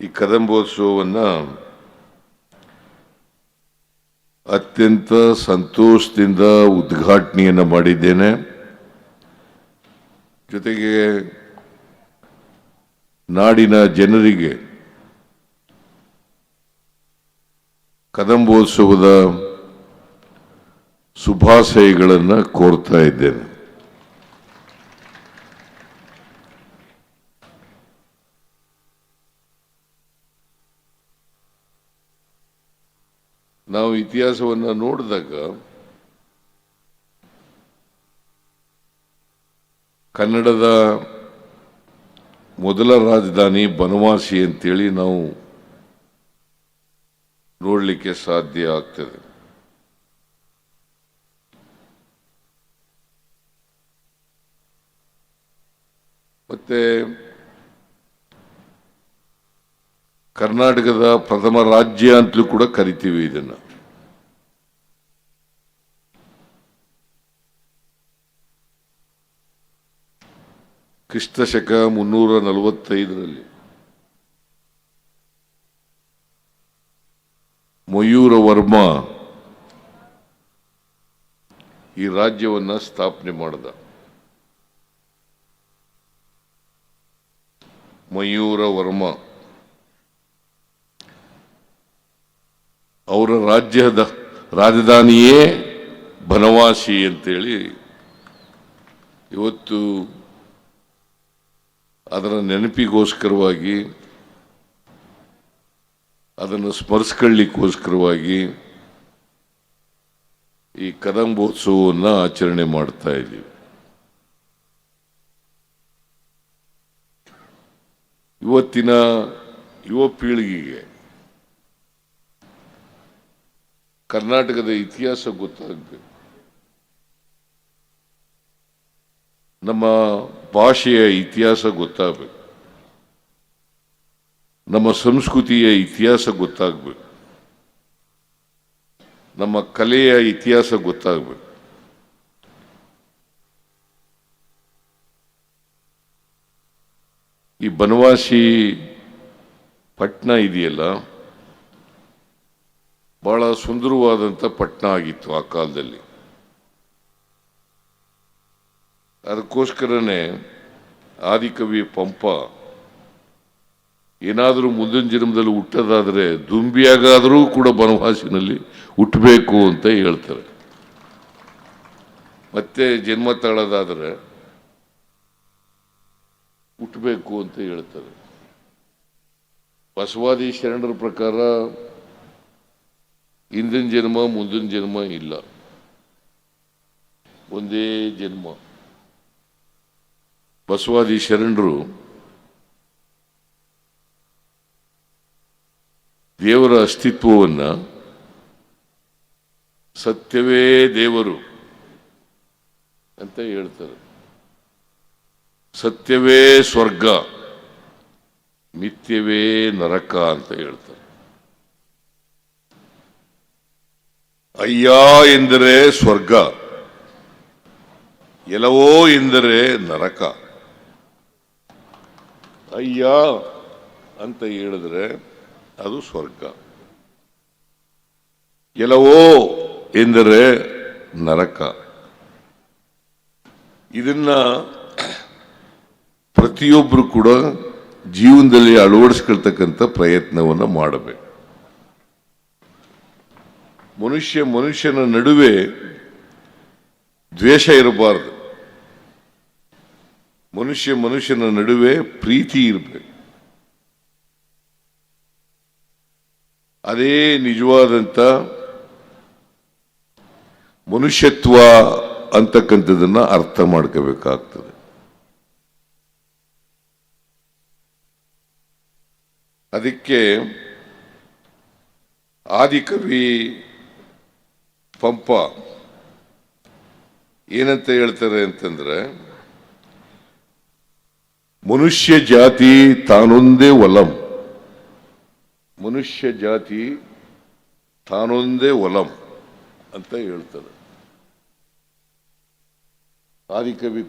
ಈ ಕದಂಬೋತ್ಸವವನ್ನು ಅತ್ಯಂತ ಸಂತೋಷದಿಂದ ಉದ್ಘಾಟನೆಯನ್ನು ಮಾಡಿದ್ದೇನೆ. ಜೊತೆಗೆ ನಾಡಿನ ಜನರಿಗೆ ಕದಂಬೋತ್ಸವದ ಶುಭಾಶಯಗಳನ್ನು ಕೋರ್ತಾ ಇದ್ದೇನೆ. ನಾವು ಇತಿಹಾಸವನ್ನು ನೋಡಿದಾಗ ಕನ್ನಡದ ಮೊದಲ ರಾಜಧಾನಿ ಬನವಾಸಿ ಅಂತೇಳಿ ನಾವು ನೋಡಲಿಕ್ಕೆ ಸಾಧ್ಯ ಆಗ್ತದೆ. ಮತ್ತೆ ಕರ್ನಾಟಕದ ಪ್ರಥಮ ರಾಜ್ಯ ಅಂತಲೂ ಕೂಡ ಕರಿತೀವಿ ಇದನ್ನು. ಕ್ರಿಸ್ತಶಕ 345ರಲ್ಲಿ ಮಯೂರವರ್ಮ ಈ ರಾಜ್ಯವನ್ನು ಸ್ಥಾಪನೆ ಮಾಡಿದ. ಮಯೂರವರ್ಮ ಅವರ ರಾಜ್ಯದ ರಾಜಧಾನಿಯೇ ಬನವಾಸಿ ಅಂತೇಳಿ ಇವತ್ತು ಅದರ ನೆನಪಿಗೋಸ್ಕರವಾಗಿ ಅದನ್ನು ಸ್ಮರಿಸ್ಕೊಳ್ಳಿಕ್ಕೋಸ್ಕರವಾಗಿ ಈ ಕದಂಬೋತ್ಸವವನ್ನು ಆಚರಣೆ ಮಾಡ್ತಾ ಇದ್ದೀವಿ. ಇವತ್ತಿನ ಯುವ ಪೀಳಿಗೆಗೆ ಕರ್ನಾಟಕದ ಇತಿಹಾಸ ಗೊತ್ತಾಗಬೇಕು, ನಮ್ಮ ಭಾಷೆಯ ಇತಿಹಾಸ ಗೊತ್ತಾಗಬೇಕು, ನಮ್ಮ ಸಂಸ್ಕೃತಿಯ ಇತಿಹಾಸ ಗೊತ್ತಾಗಬೇಕು, ನಮ್ಮ ಕಲೆಯ ಇತಿಹಾಸ ಗೊತ್ತಾಗಬೇಕು. ಈ ಬನವಾಸಿ ಪಟ್ಟಣ ಇದೆಯಲ್ಲ, ಬಹಳ ಸುಂದರವಾದಂಥ ಪಟ್ಟಣ ಆಗಿತ್ತು ಆ ಕಾಲದಲ್ಲಿ. ಅದಕ್ಕೋಸ್ಕರನೇ ಆದಿಕವಿ ಪಂಪ ಏನಾದರೂ ಮುಂದಿನ ಜನ್ಮದಲ್ಲಿ ಹುಟ್ಟೋದಾದರೆ ದುಂಬಿಯಾಗಾದರೂ ಕೂಡ ಬನವಾಸಿನಲ್ಲಿ ಹುಟ್ಟಬೇಕು ಅಂತ ಹೇಳ್ತಾರೆ. ಮತ್ತೆ ಜನ್ಮ ತಾಳೋದಾದರೆ ಹುಟ್ಟಬೇಕು ಅಂತ ಹೇಳ್ತಾರೆ. ಬಸವಾದಿ ಶರಣರ ಪ್ರಕಾರ ಹಿಂದಿನ ಜನ್ಮ ಮುಂದಿನ ಜನ್ಮ ಇಲ್ಲ, ಒಂದೇ ಜನ್ಮ. ಬಸವಾದಿ ಶರಣರು ದೇವರ ಅಸ್ತಿತ್ವವನ್ನು ಸತ್ಯವೇ ದೇವರು ಅಂತ ಹೇಳ್ತಾರೆ, ಸತ್ಯವೇ ಸ್ವರ್ಗ, ಮಿಥ್ಯವೇ ನರಕ ಅಂತ ಹೇಳ್ತಾರೆ. ಅಯ್ಯ ಎಂದರೆ ಸ್ವರ್ಗ, ಎಲ್ಲವೋ ಎಂದರೆ ನರಕ. ಅಯ್ಯ ಅಂತ ಹೇಳಿದ್ರೆ ಅದು ಸ್ವರ್ಗ, ಎಲ್ಲವೋ ಎಂದರೆ ನರಕ. ಇದನ್ನ ಪ್ರತಿಯೊಬ್ಬರು ಕೂಡ ಜೀವನದಲ್ಲಿ ಅಳವಡಿಸ್ಕೊಳ್ತಕ್ಕಂಥ ಪ್ರಯತ್ನವನ್ನು ಮಾಡಬೇಕು. ಮನುಷ್ಯನ ನಡುವೆ ದ್ವೇಷ ಇರಬಾರದು, ಮನುಷ್ಯನ ನಡುವೆ ಪ್ರೀತಿ ಇರಬೇಕು. ಅದೇ ನಿಜವಾದಂಥ ಮನುಷ್ಯತ್ವ ಅಂತಕ್ಕಂಥದ್ದನ್ನ ಅರ್ಥ ಮಾಡ್ಕೋಬೇಕಾಗ್ತದೆ. ಅದಕ್ಕೆ ಆದಿಕವಿ ಪಂಪ ಏನಂತ ಹೇಳ್ತಾರೆ ಅಂತಂದ್ರೆ, ಮನುಷ್ಯ ಜಾತಿ ತಾನೊಂದೇ ಒಲಂ, ಮನುಷ್ಯ ಜಾತಿ ತಾನೊಂದೇ ಒಲಂ ಅಂತ ಹೇಳ್ತಾರೆ. ಆದಿಕವಿ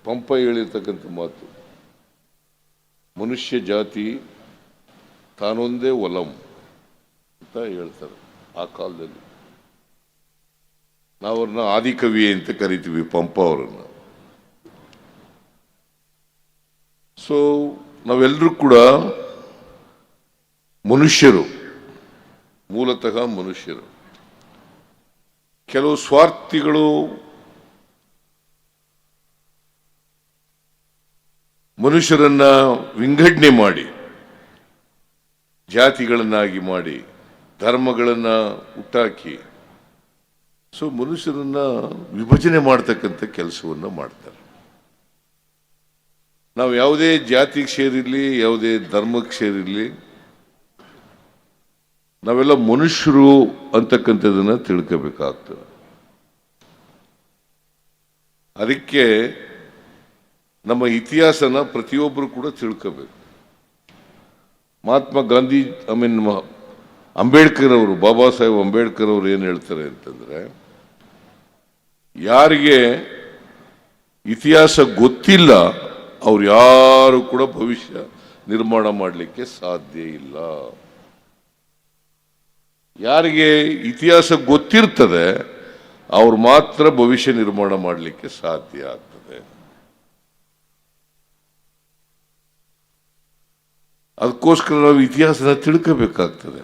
ಪಂಪ ಹೇಳಿರ್ತಕ್ಕಂಥ ಮಾತು, ಮನುಷ್ಯ ಜಾತಿ ತಾನೊಂದೇ ಒಲಂ ಅಂತ ಹೇಳ್ತಾರೆ. ಆ ಕಾಲದಲ್ಲಿ ನಾವ್ರನ್ನ ಆದಿಕವಿ ಅಂತ ಕರಿತೀವಿ, ಪಂಪ ಅವರನ್ನ. ಸೊ ನಾವೆಲ್ಲರೂ ಕೂಡ ಮನುಷ್ಯರು, ಮೂಲತಃ ಮನುಷ್ಯರು. ಕೆಲವು ಸ್ವಾರ್ಥಿಗಳು ಮನುಷ್ಯರನ್ನ ವಿಂಗಡಣೆ ಮಾಡಿ, ಜಾತಿಗಳನ್ನಾಗಿ ಮಾಡಿ, ಧರ್ಮಗಳನ್ನ ಹುಟ್ಟಾಕಿ, ಸೊ ಮನುಷ್ಯರನ್ನ ವಿಭಜನೆ ಮಾಡ್ತಕ್ಕಂಥ ಕೆಲಸವನ್ನು ಮಾಡ್ತಾರೆ. ನಾವು ಯಾವುದೇ ಜಾತಿಗೆ ಸೇರಿರಲಿ, ಯಾವುದೇ ಧರ್ಮಕ್ಕೆ ಸೇರಿರಲಿ, ನಾವೆಲ್ಲ ಮನುಷ್ಯರು ಅಂತಕ್ಕಂಥದ್ದನ್ನ ತಿಳ್ಕೋಬೇಕಾಗ್ತದೆ. ಅದಕ್ಕೆ ನಮ್ಮ ಇತಿಹಾಸನ ಪ್ರತಿಯೊಬ್ಬರು ಕೂಡ ತಿಳ್ಕೋಬೇಕು. ಮಹಾತ್ಮ ಗಾಂಧಿ ಅಂಬೇಡ್ಕರ್ ಅವರು, ಬಾಬಾ ಸಾಹೇಬ್ ಅಂಬೇಡ್ಕರ್ ಅವರು ಏನು ಹೇಳ್ತಾರೆ ಅಂತಂದ್ರೆ, ಯಾರಿಗೆ ಇತಿಹಾಸ ಗೊತ್ತಿಲ್ಲ ಅವ್ರು ಯಾರು ಕೂಡ ಭವಿಷ್ಯ ನಿರ್ಮಾಣ ಮಾಡಲಿಕ್ಕೆ ಸಾಧ್ಯ ಇಲ್ಲ. ಯಾರಿಗೆ ಇತಿಹಾಸ ಗೊತ್ತಿರ್ತದೆ ಅವ್ರು ಮಾತ್ರ ಭವಿಷ್ಯ ನಿರ್ಮಾಣ ಮಾಡಲಿಕ್ಕೆ ಸಾಧ್ಯ ಆಗ್ತದೆ. ಅದಕ್ಕೋಸ್ಕರ ನಾವು ಇತಿಹಾಸನ ತಿಳ್ಕೋಬೇಕಾಗ್ತದೆ,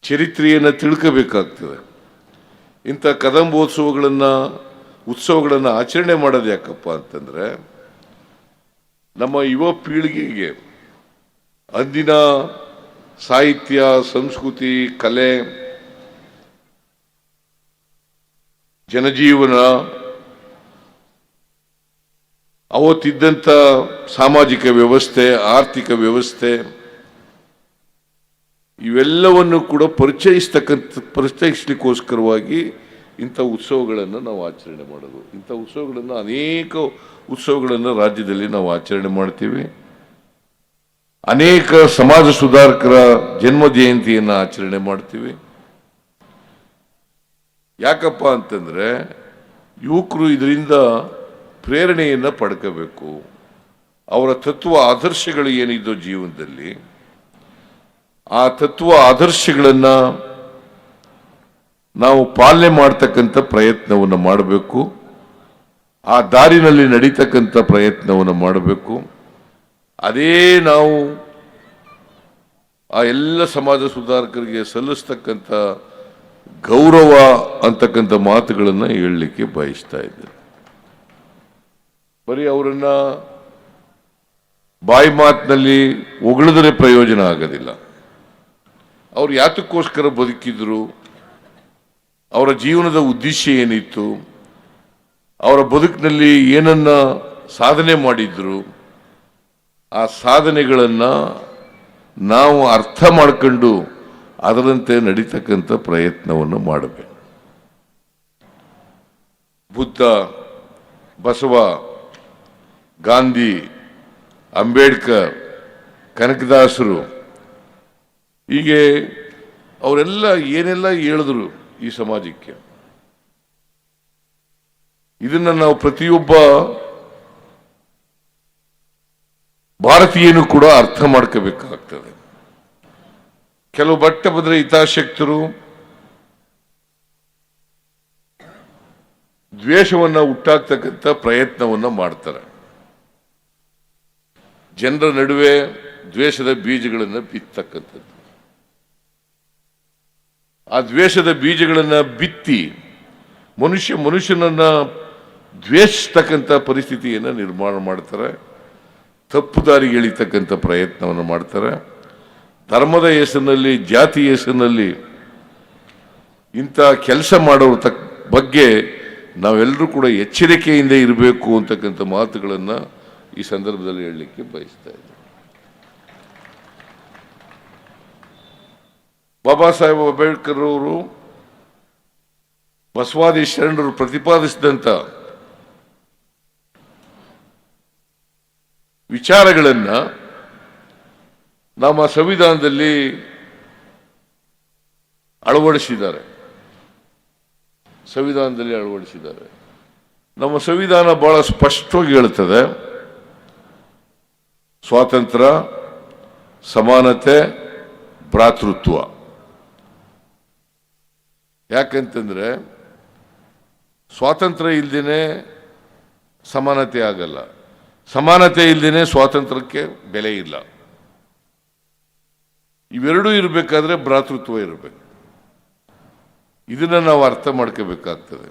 ಚರಿತ್ರೆಯನ್ನು ತಿಳ್ಕೋಬೇಕಾಗ್ತದೆ. ಇಂಥ ಉತ್ಸವಗಳನ್ನು ಆಚರಣೆ ಮಾಡೋದು ಯಾಕಪ್ಪ ಅಂತಂದ್ರೆ, ನಮ್ಮ ಯುವ ಪೀಳಿಗೆಗೆ ಅಂದಿನ ಸಾಹಿತ್ಯ, ಸಂಸ್ಕೃತಿ, ಕಲೆ, ಜನಜೀವನ, ಅವತ್ತಿದ್ದಂಥ ಸಾಮಾಜಿಕ ವ್ಯವಸ್ಥೆ, ಆರ್ಥಿಕ ವ್ಯವಸ್ಥೆ, ಇವೆಲ್ಲವನ್ನು ಕೂಡ ಪರಿಚಯಿಸಲಿಕ್ಕೋಸ್ಕರವಾಗಿ ಇಂಥ ಉತ್ಸವಗಳನ್ನು ನಾವು ಆಚರಣೆ ಮಾಡೋದು. ಇಂಥ ಉತ್ಸವಗಳನ್ನು, ಅನೇಕ ಉತ್ಸವಗಳನ್ನು ರಾಜ್ಯದಲ್ಲಿ ನಾವು ಆಚರಣೆ ಮಾಡ್ತೀವಿ. ಅನೇಕ ಸಮಾಜ ಸುಧಾರಕರ ಜನ್ಮ ಜಯಂತಿಯನ್ನು ಆಚರಣೆ ಮಾಡ್ತೀವಿ. ಯಾಕಪ್ಪ ಅಂತಂದ್ರೆ, ಯುವಕರು ಇದರಿಂದ ಪ್ರೇರಣೆಯನ್ನು ಪಡ್ಕೋಬೇಕು. ಅವರ ತತ್ವ ಆದರ್ಶಗಳು ಏನಿದ್ದೋ ಜೀವನದಲ್ಲಿ, ಆ ತತ್ವ ಆದರ್ಶಗಳನ್ನ ನಾವು ಪಾಲನೆ ಮಾಡ್ತಕ್ಕಂಥ ಪ್ರಯತ್ನವನ್ನು ಮಾಡಬೇಕು. ಆ ದಾರಿನಲ್ಲಿ ನಡೀತಕ್ಕಂಥ ಪ್ರಯತ್ನವನ್ನು ಮಾಡಬೇಕು. ಅದೇ ನಾವು ಆ ಎಲ್ಲ ಸಮಾಜ ಸುಧಾರಕರಿಗೆ ಸಲ್ಲಿಸ್ತಕ್ಕಂಥ ಗೌರವ ಅಂತಕ್ಕಂಥ ಮಾತುಗಳನ್ನು ಹೇಳಲಿಕ್ಕೆ ಬಯಸ್ತಾ ಇದ್ದೇನೆ. ಬರೀ ಅವರನ್ನ ಬಾಯಿ ಮಾತಿನಲ್ಲಿ ಹೊಗಳಿದ್ರೆ ಪ್ರಯೋಜನ ಆಗೋದಿಲ್ಲ. ಅವ್ರು ಯಾತಕ್ಕೋಸ್ಕರ ಬದುಕಿದ್ರು, ಅವರ ಜೀವನದ ಉದ್ದೇಶ ಏನಿತ್ತು, ಅವರ ಬದುಕಿನಲ್ಲಿ ಏನನ್ನ ಸಾಧನೆ ಮಾಡಿದ್ರು, ಆ ಸಾಧನೆಗಳನ್ನು ನಾವು ಅರ್ಥ ಮಾಡ್ಕೊಂಡು ಅದರಂತೆ ನಡೀತಕ್ಕಂಥ ಪ್ರಯತ್ನವನ್ನು ಮಾಡಬೇಕು. ಬುದ್ಧ, ಬಸವ, ಗಾಂಧಿ, ಅಂಬೇಡ್ಕರ್, ಕನಕದಾಸರು, ಹೀಗೆ ಅವರೆಲ್ಲ ಏನೆಲ್ಲ ಹೇಳಿದ್ರು ಈ ಸಮಾಜಕ್ಕೆ, ಇದನ್ನ ನಾವು ಪ್ರತಿಯೊಬ್ಬ ಭಾರತೀಯನು ಕೂಡ ಅರ್ಥ ಮಾಡ್ಕೋಬೇಕಾಗ್ತದೆ. ಕೆಲವು ಬಟ್ಟಬದ್ರ ಹಿತಾಸಕ್ತರು ದ್ವೇಷವನ್ನ ಹುಟ್ಟಾಕ್ತಕ್ಕಂಥ ಪ್ರಯತ್ನವನ್ನ ಮಾಡ್ತಾರೆ. ಜನರ ನಡುವೆ ದ್ವೇಷದ ಬೀಜಗಳನ್ನು ಬಿತ್ತಕ್ಕಂಥದ್ದು. ಆ ದ್ವೇಷದ ಬೀಜಗಳನ್ನು ಬಿತ್ತಿ ಮನುಷ್ಯನನ್ನ ದ್ವೇಷಿಸ್ತಕ್ಕಂಥ ಪರಿಸ್ಥಿತಿಯನ್ನು ನಿರ್ಮಾಣ ಮಾಡ್ತಾರೆ. ತಪ್ಪು ದಾರಿಗೆ ಎಳಿತಕ್ಕಂಥ ಪ್ರಯತ್ನವನ್ನು ಮಾಡ್ತಾರೆ. ಧರ್ಮದ ಹೆಸರಿನಲ್ಲಿ, ಜಾತಿ ಹೆಸರಿನಲ್ಲಿ ಇಂಥ ಕೆಲಸ ಮಾಡೋರ ಬಗ್ಗೆ ನಾವೆಲ್ಲರೂ ಕೂಡ ಎಚ್ಚರಿಕೆಯಿಂದ ಇರಬೇಕು ಅಂತಕ್ಕಂಥ ಮಾತುಗಳನ್ನು ಈ ಸಂದರ್ಭದಲ್ಲಿ ಹೇಳಲಿಕ್ಕೆ ಬಯಸ್ತಾ ಇದ್ದೀನಿ. ಬಾಬಾ ಸಾಹೇಬ್ ಅಂಬೇಡ್ಕರ್ ಅವರು, ಬಸವಾದಿ ಶರಣರು ಪ್ರತಿಪಾದಿಸಿದಂಥ ವಿಚಾರಗಳನ್ನ ನಮ್ಮ ಸಂವಿಧಾನದಲ್ಲಿ ಅಳವಡಿಸಿದ್ದಾರೆ. ನಮ್ಮ ಸಂವಿಧಾನ ಬಹಳ ಸ್ಪಷ್ಟವಾಗಿ ಹೇಳುತ್ತದೆ, ಸ್ವಾತಂತ್ರ್ಯ, ಸಮಾನತೆ, ಭ್ರಾತೃತ್ವ. ಯಾಕಂತಂದ್ರೆ ಸ್ವಾತಂತ್ರ್ಯ ಇಲ್ದೇನೆ ಸಮಾನತೆ ಆಗಲ್ಲ, ಸಮಾನತೆ ಇಲ್ದೇನೆ ಸ್ವಾತಂತ್ರ್ಯಕ್ಕೆ ಬೆಲೆ ಇಲ್ಲ. ಇವೆರಡೂ ಇರಬೇಕಾದ್ರೆ ಭ್ರಾತೃತ್ವ ಇರಬೇಕು. ಇದನ್ನ ನಾವು ಅರ್ಥ ಮಾಡ್ಕೋಬೇಕಾಗ್ತದೆ.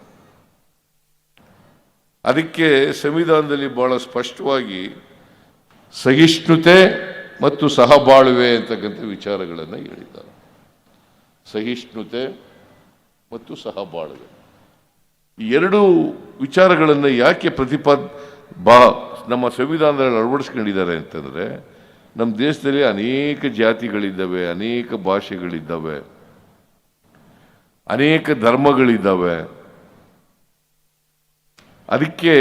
ಅದಕ್ಕೆ ಸಂವಿಧಾನದಲ್ಲಿ ಬಹಳ ಸ್ಪಷ್ಟವಾಗಿ ಸಹಿಷ್ಣುತೆ ಮತ್ತು ಸಹಬಾಳ್ವೆ ಅಂತಕ್ಕಂಥ ವಿಚಾರಗಳನ್ನು ಹೇಳಿದ್ದಾರೆ. ಸಹಿಷ್ಣುತೆ ಮತ್ತು ಸಹಬಾಳ್ವೆ ಈ ಎರಡು ವಿಚಾರಗಳನ್ನು ಯಾಕೆ ನಮ್ಮ ಸಂವಿಧಾನದಲ್ಲಿ ಅಳವಡಿಸ್ಕೊಂಡಿದ್ದಾರೆ ಅಂತಂದ್ರೆ, ನಮ್ಮ ದೇಶದಲ್ಲಿ ಅನೇಕ ಜಾತಿಗಳಿದ್ದಾವೆ, ಅನೇಕ ಭಾಷೆಗಳಿದ್ದಾವೆ, ಅನೇಕ ಧರ್ಮಗಳಿದ್ದಾವೆ. ಅದಕ್ಕೆ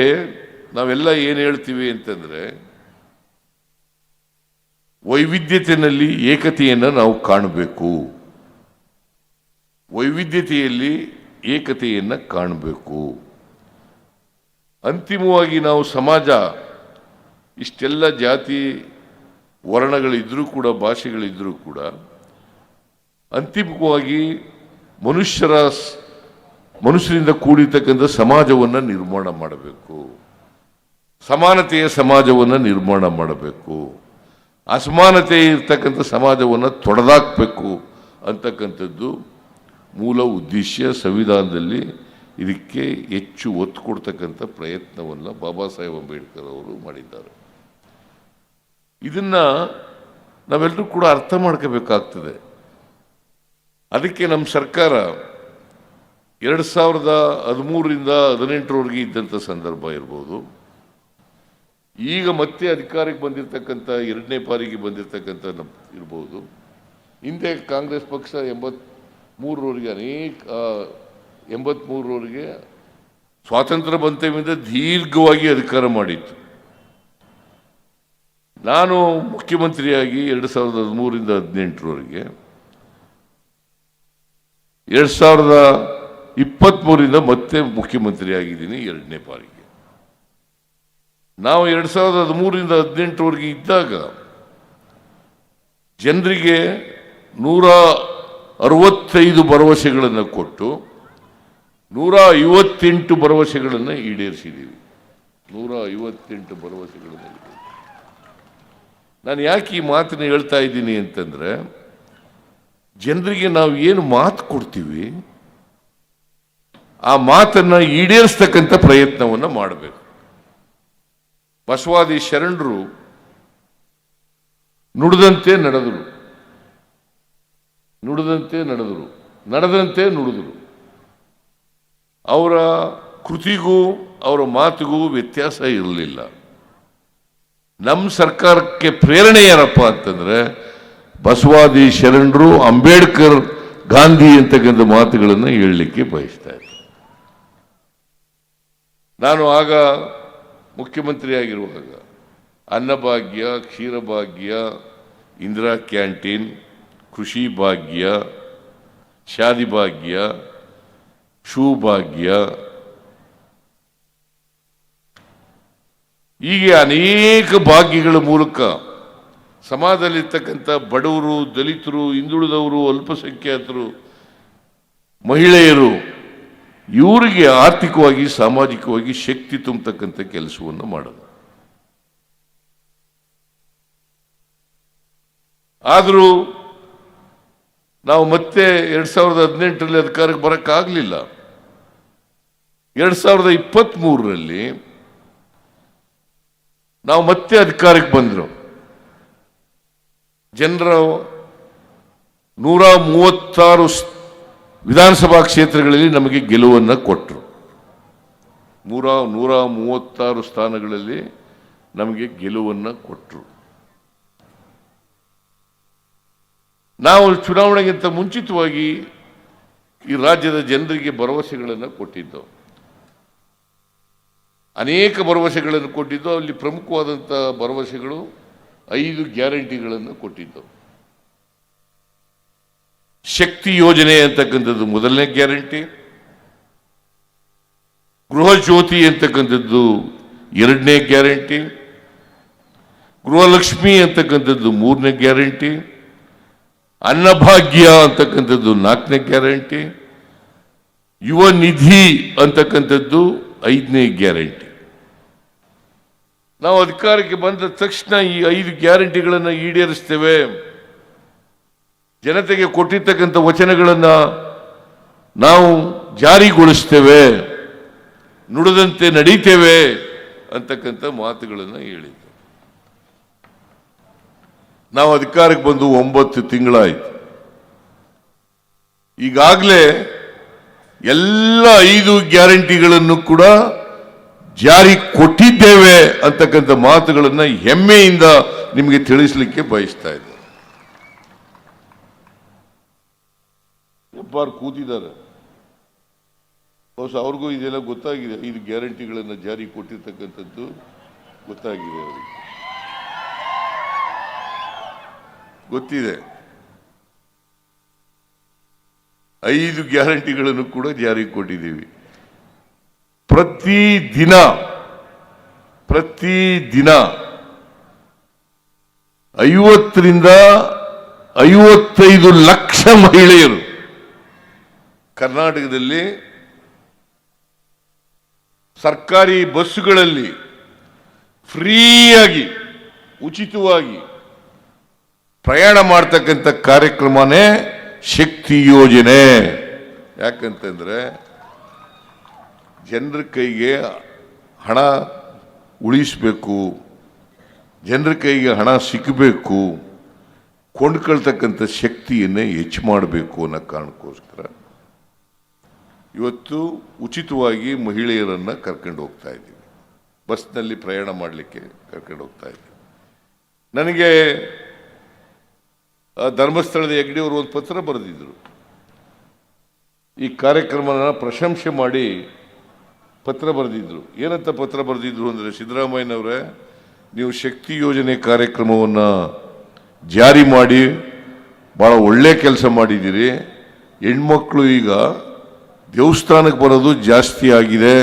ನಾವೆಲ್ಲ ಏನು ಹೇಳ್ತೀವಿ ಅಂತಂದ್ರೆ, ವೈವಿಧ್ಯತೆಯಲ್ಲಿ ಏಕತೆಯನ್ನು ನಾವು ಕಾಣಬೇಕು, ವೈವಿಧ್ಯತೆಯಲ್ಲಿ ಏಕತೆಯನ್ನು ಕಾಣಬೇಕು. ಅಂತಿಮವಾಗಿ ನಾವು ಸಮಾಜ ಇಷ್ಟೆಲ್ಲ ಜಾತಿ ವರ್ಣಗಳಿದ್ರೂ ಕೂಡ, ಭಾಷೆಗಳಿದ್ರೂ ಕೂಡ, ಅಂತಿಮವಾಗಿ ಮನುಷ್ಯರಿಂದ ಕೂಡಿರ್ತಕ್ಕಂಥ ಸಮಾಜವನ್ನು ನಿರ್ಮಾಣ ಮಾಡಬೇಕು, ಸಮಾನತೆಯ ಸಮಾಜವನ್ನು ನಿರ್ಮಾಣ ಮಾಡಬೇಕು, ಅಸಮಾನತೆ ಇರ್ತಕ್ಕಂಥ ಸಮಾಜವನ್ನು ತೊಡೆದಾಕಬೇಕು ಅಂತಕ್ಕಂಥದ್ದು ಮೂಲ ಉದ್ದೇಶ. ಸಂವಿಧಾನದಲ್ಲಿ ಇದಕ್ಕೆ ಹೆಚ್ಚು ಒತ್ತು ಕೊಡ್ತಕ್ಕಂಥ ಪ್ರಯತ್ನವನ್ನು ಬಾಬಾ ಸಾಹೇಬ್ ಅಂಬೇಡ್ಕರ್ ಅವರು ಮಾಡಿದ್ದಾರೆ. ಇದನ್ನ ನಾವೆಲ್ಲರೂ ಕೂಡ ಅರ್ಥ ಮಾಡ್ಕೋಬೇಕಾಗ್ತದೆ. ಅದಕ್ಕೆ ನಮ್ಮ ಸರ್ಕಾರ 2013ರಿಂದ 2018ರವರೆಗೆ ಇದ್ದಂಥ ಸಂದರ್ಭ ಇರ್ಬೋದು, ಈಗ ಮತ್ತೆ ಅಧಿಕಾರಕ್ಕೆ ಬಂದಿರತಕ್ಕಂಥ 2ನೇ ಬಾರಿಗೆ ಬಂದಿರತಕ್ಕಂಥ ಇರ್ಬೋದು, ಹಿಂದೆ ಕಾಂಗ್ರೆಸ್ ಪಕ್ಷ 83ರವರೆಗೆ ಸ್ವಾತಂತ್ರ್ಯ ಬಂತವಿಂದ ದೀರ್ಘವಾಗಿ ಅಧಿಕಾರ ಮಾಡಿತ್ತು. ನಾನು ಮುಖ್ಯಮಂತ್ರಿಯಾಗಿ 2013ರಿಂದ 2018ರವರೆಗೆ, 2023ರಿಂದ ಮತ್ತೆ ಮುಖ್ಯಮಂತ್ರಿ ಆಗಿದ್ದೀನಿ 2ನೇ ಬಾರಿಗೆ. ನಾವು 2013ರಿಂದ 2018ರವರೆಗೆ ಇದ್ದಾಗ ಜನರಿಗೆ 165 ಭರವಸೆಗಳನ್ನು ಕೊಟ್ಟು 158 ಭರವಸೆಗಳನ್ನು ಈಡೇರಿಸಿದ್ದೀವಿ. 158 ಭರವಸೆಗಳನ್ನು ಈಡೇರಿಸಿ. ನಾನು ಯಾಕೆ ಈ ಮಾತನ್ನು ಹೇಳ್ತಾ ಇದ್ದೀನಿ ಅಂತಂದ್ರೆ, ಜನರಿಗೆ ನಾವು ಏನು ಮಾತು ಕೊಡ್ತೀವಿ ಆ ಮಾತನ್ನ ಈಡೇರಿಸ್ತಕ್ಕಂಥ ಪ್ರಯತ್ನವನ್ನು ಮಾಡಬೇಕು. ಬಸವಾದಿ ಶರಣರು ನುಡಿದಂತೆ ನಡೆದರು, ನುಡಿದಂತೆ ನಡೆದರು, ನಡೆದಂತೆ ನುಡಿದರು. ಅವರ ಕೃತಿಗೂ ಅವರ ಮಾತಿಗೂ ವ್ಯತ್ಯಾಸ ಇರಲಿಲ್ಲ. ನಮ್ಮ ಸರ್ಕಾರಕ್ಕೆ ಪ್ರೇರಣೆ ಏನಪ್ಪ ಅಂತಂದ್ರೆ, ಬಸವಾದಿ ಶರಣರು, ಅಂಬೇಡ್ಕರ್, ಗಾಂಧಿ ಅಂತಕ್ಕಂಥ ಮಾತುಗಳನ್ನು ಹೇಳಲಿಕ್ಕೆ ಬಯಸ್ತಾ ಇದ್ದೆ. ನಾನು ಆಗ ಮುಖ್ಯಮಂತ್ರಿ ಆಗಿರುವಾಗ ಅನ್ನಭಾಗ್ಯ, ಕ್ಷೀರಭಾಗ್ಯ, ಇಂದಿರಾ ಕ್ಯಾಂಟೀನ್, ಕೃಷಿ ಭಾಗ್ಯ, ಶಾದಿ ಭಾಗ್ಯ, ಶೂ ಭಾಗ್ಯ, ಹೀಗೆ ಅನೇಕ ಭಾಗ್ಯಗಳ ಮೂಲಕ ಸಮಾಜದಲ್ಲಿರ್ತಕ್ಕಂಥ ಬಡವರು, ದಲಿತರು, ಹಿಂದುಳಿದವರು, ಅಲ್ಪಸಂಖ್ಯಾತರು, ಮಹಿಳೆಯರು, ಇವರಿಗೆ ಆರ್ಥಿಕವಾಗಿ, ಸಾಮಾಜಿಕವಾಗಿ ಶಕ್ತಿ ತುಂಬತಕ್ಕಂಥ ಕೆಲಸವನ್ನು ಮಾಡೋದು. ಆದರೂ ನಾವು ಮತ್ತೆ 2018ರಲ್ಲಿ ಅಧಿಕಾರಕ್ಕೆ ಬರೋಕ್ಕಾಗಲಿಲ್ಲ. 2023ರಲ್ಲಿ ನಾವು ಮತ್ತೆ ಅಧಿಕಾರಕ್ಕೆ ಬಂದರು. ಜನರ 136 ವಿಧಾನಸಭಾ ಕ್ಷೇತ್ರಗಳಲ್ಲಿ ನಮಗೆ ಗೆಲುವನ್ನು ಕೊಟ್ಟರು. 136 ಸ್ಥಾನಗಳಲ್ಲಿ ನಮಗೆ ಗೆಲುವನ್ನು ಕೊಟ್ಟರು. ನಾವು ಚುನಾವಣೆಗಿಂತ ಮುಂಚಿತವಾಗಿ ಈ ರಾಜ್ಯದ ಜನರಿಗೆ ಭರವಸೆಗಳನ್ನು ಕೊಟ್ಟಿದ್ದೆವು, ಅನೇಕ ಭರವಸೆಗಳನ್ನು ಕೊಟ್ಟಿದ್ದು. ಅಲ್ಲಿ ಪ್ರಮುಖವಾದಂಥ ಭರವಸೆಗಳು 5 ಗ್ಯಾರಂಟಿಗಳನ್ನು ಕೊಟ್ಟಿದ್ದೆವು. ಶಕ್ತಿ ಯೋಜನೆ ಅಂತಕ್ಕಂಥದ್ದು ಮೊದಲನೇ ಗ್ಯಾರಂಟಿ, ಗೃಹ ಜ್ಯೋತಿ ಅಂತಕ್ಕಂಥದ್ದು 2ನೇ ಗ್ಯಾರಂಟಿ, ಗೃಹಲಕ್ಷ್ಮಿ ಅಂತಕ್ಕಂಥದ್ದು 3ನೇ ಗ್ಯಾರಂಟಿ, ಅನ್ನಭಾಗ್ಯ ಅಂತಕ್ಕಂಥದ್ದು 4ನೇ ಗ್ಯಾರಂಟಿ, ಯುವ ನಿಧಿ ಅಂತಕ್ಕಂಥದ್ದು 5ನೇ ಗ್ಯಾರಂಟಿ. ನಾವು ಅಧಿಕಾರಕ್ಕೆ ಬಂದ ತಕ್ಷಣ ಈ 5 ಗ್ಯಾರಂಟಿಗಳನ್ನು ಈಡೇರಿಸ್ತೇವೆ, ಜನತೆಗೆ ಕೊಟ್ಟಿರ್ತಕ್ಕಂಥ ವಚನಗಳನ್ನು ನಾವು ಜಾರಿಗೊಳಿಸ್ತೇವೆ, ನುಡಿದಂತೆ ನಡೀತೇವೆ ಅಂತಕ್ಕಂಥ ಮಾತುಗಳನ್ನು ಹೇಳಿದ್ದು. ನಾವು ಅಧಿಕಾರಕ್ಕೆ ಬಂದು 9 ತಿಂಗಳಾಯಿತು. ಈಗಾಗಲೇ ಎಲ್ಲ 5 ಗ್ಯಾರಂಟಿಗಳನ್ನು ಕೂಡ ಜಾರಿ ಕೊಟ್ಟಿದ್ದೇವೆ ಅಂತಕ್ಕಂಥ ಮಾತುಗಳನ್ನು ಹೆಮ್ಮೆಯಿಂದ ನಿಮಗೆ ತಿಳಿಸಲಿಕ್ಕೆ ಬಯಸ್ತಾ ಇದ್ದೆ. ಒಬ್ಬರು ಕೂತಿದ್ದಾರೆ, ಅವ್ರಿಗೂ ಇದೆಲ್ಲ ಗೊತ್ತಾಗಿದೆ. 5 ಗ್ಯಾರಂಟಿಗಳನ್ನು ಜಾರಿ ಕೊಟ್ಟಿರ್ತಕ್ಕಂಥದ್ದು ಗೊತ್ತಾಗಿದೆ, ಅವರಿಗೆ ಗೊತ್ತಿದೆ. 5 ಗ್ಯಾರಂಟಿಗಳನ್ನು ಕೂಡ ಜಾರಿ ಕೊಟ್ಟಿದ್ದೀವಿ. ಪ್ರತಿದಿನ 50 ರಿಂದ 55 ಲಕ್ಷ ಮಹಿಳೆಯರು ಕರ್ನಾಟಕದಲ್ಲಿ ಸರ್ಕಾರಿ ಬಸ್ಸುಗಳಲ್ಲಿ ಫ್ರೀಯಾಗಿ ಉಚಿತವಾಗಿ ಪ್ರಯಾಣ ಮಾಡ್ತಕ್ಕಂಥ ಕಾರ್ಯಕ್ರಮನೇ ಶಕ್ತಿ ಯೋಜನೆ. ಯಾಕಂತಂದ್ರೆ ಜನರ ಕೈಗೆ ಹಣ ಉಳಿಸಬೇಕು, ಜನರ ಕೈಗೆ ಹಣ ಸಿಕ್ಕಬೇಕು, ಕೊಂಡ್ಕೊಳ್ತಕ್ಕಂಥ ಶಕ್ತಿಯನ್ನೇ ಹೆಚ್ಚು ಮಾಡಬೇಕು ಅನ್ನೋ ಕಾರಣಕ್ಕೋಸ್ಕರ ಇವತ್ತು ಉಚಿತವಾಗಿ ಮಹಿಳೆಯರನ್ನು ಕರ್ಕೊಂಡು ಹೋಗ್ತಾ ಇದ್ದೀವಿ. ಬಸ್ನಲ್ಲಿ ಪ್ರಯಾಣ ಮಾಡಲಿಕ್ಕೆ ಕರ್ಕೊಂಡು ಹೋಗ್ತಾ ಇದ್ದೀವಿ. ನನಗೆ ಧರ್ಮಸ್ಥಳದ ಹೆಗ್ಡೆಯವರು ಒಂದು ಪತ್ರ ಬರೆದಿದ್ರು, ಈ ಕಾರ್ಯಕ್ರಮನ ಪ್ರಶಂಸೆ ಮಾಡಿ ಪತ್ರ ಬರೆದಿದ್ರು. ಏನಂತ ಪತ್ರ ಬರೆದಿದ್ರು ಅಂದರೆ, ಸಿದ್ದರಾಮಯ್ಯನವರೇ, ನೀವು ಶಕ್ತಿ ಯೋಜನೆ ಕಾರ್ಯಕ್ರಮವನ್ನು ಜಾರಿ ಮಾಡಿ ಭಾಳ ಒಳ್ಳೆ ಕೆಲಸ ಮಾಡಿದ್ದೀರಿ. ಹೆಣ್ಮಕ್ಳು ಈಗ ದೇವಸ್ಥಾನಕ್ಕೆ ಬರೋದು ಜಾಸ್ತಿ ಆಗಿದೆ,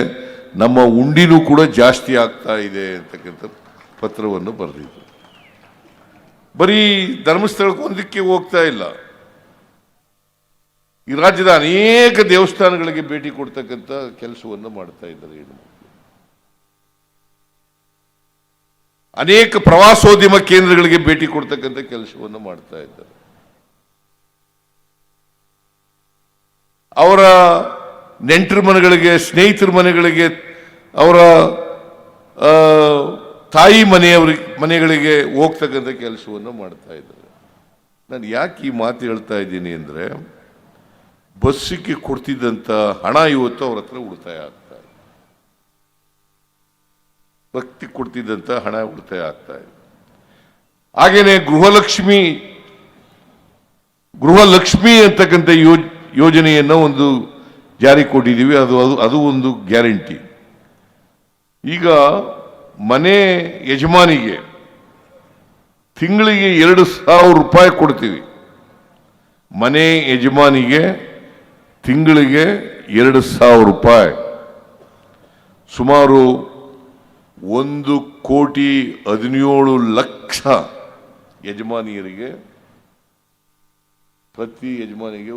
ನಮ್ಮ ಉಂಡಿನೂ ಕೂಡ ಜಾಸ್ತಿ ಆಗ್ತಾ ಇದೆ ಅಂತಕ್ಕಂಥ ಪತ್ರವನ್ನು ಬರೆದಿದ್ರು. ಬರೀ ಧರ್ಮಸ್ಥಳಕ್ಕೆ ಒಂದಕ್ಕೆ ಹೋಗ್ತಾ ಇಲ್ಲ, ಈ ರಾಜ್ಯದ ಅನೇಕ ದೇವಸ್ಥಾನಗಳಿಗೆ ಭೇಟಿ ಕೊಡ್ತಕ್ಕಂಥ ಕೆಲಸವನ್ನು ಮಾಡ್ತಾ ಇದ್ದಾರೆ ಹೆಣ್ಮಕ್ಳು. ಅನೇಕ ಪ್ರವಾಸೋದ್ಯಮ ಕೇಂದ್ರಗಳಿಗೆ ಭೇಟಿ ಕೊಡ್ತಕ್ಕಂಥ ಕೆಲಸವನ್ನು ಮಾಡ್ತಾ ಇದ್ದಾರೆ. ಅವರ ನೆಂಟರ ಮನೆಗಳಿಗೆ, ಸ್ನೇಹಿತರ ಮನೆಗಳಿಗೆ, ಅವರ ತಾಯಿ ಮನೆಗಳಿಗೆ ಹೋಗ್ತಕ್ಕಂಥ ಕೆಲಸವನ್ನು ಮಾಡ್ತಾ ಇದ್ದಾರೆ. ನಾನು ಯಾಕೆ ಈ ಮಾತು ಹೇಳ್ತಾ ಇದ್ದೀನಿ ಅಂದರೆ, ಬಸ್ಸಿಗೆ ಕೊಡ್ತಿದ್ದಂಥ ಹಣ ಇವತ್ತು ಅವ್ರ ಹತ್ರ ಉಳಿತಾಯ ಆಗ್ತಾ ಇದೆ. ಭಕ್ತಿ ಕೊಡ್ತಿದ್ದಂಥ ಹಣ ಉಳಿತಾಯ ಆಗ್ತಾ ಇದೆ. ಹಾಗೇನೆ ಗೃಹಲಕ್ಷ್ಮಿ ಅಂತಕ್ಕಂಥ ಯೋಜನೆಯನ್ನು ಒಂದು ಜಾರಿ ಕೊಟ್ಟಿದ್ದೀವಿ. ಅದು ಒಂದು ಗ್ಯಾರಂಟಿ. ಈಗ ಮನೆ ಯಜಮಾನಿಗೆ ತಿಂಗಳಿಗೆ 2,000 ರೂಪಾಯಿ ಕೊಡ್ತೀವಿ. ಮನೆ ಯಜಮಾನಿಗೆ ತಿಂಗಳಿಗೆ 2,000 ರೂಪಾಯಿ, ಸುಮಾರು 1,17,00,000 ಯಜಮಾನಿಯರಿಗೆ, ಪ್ರತಿ ಯಜಮಾನಿಗೆ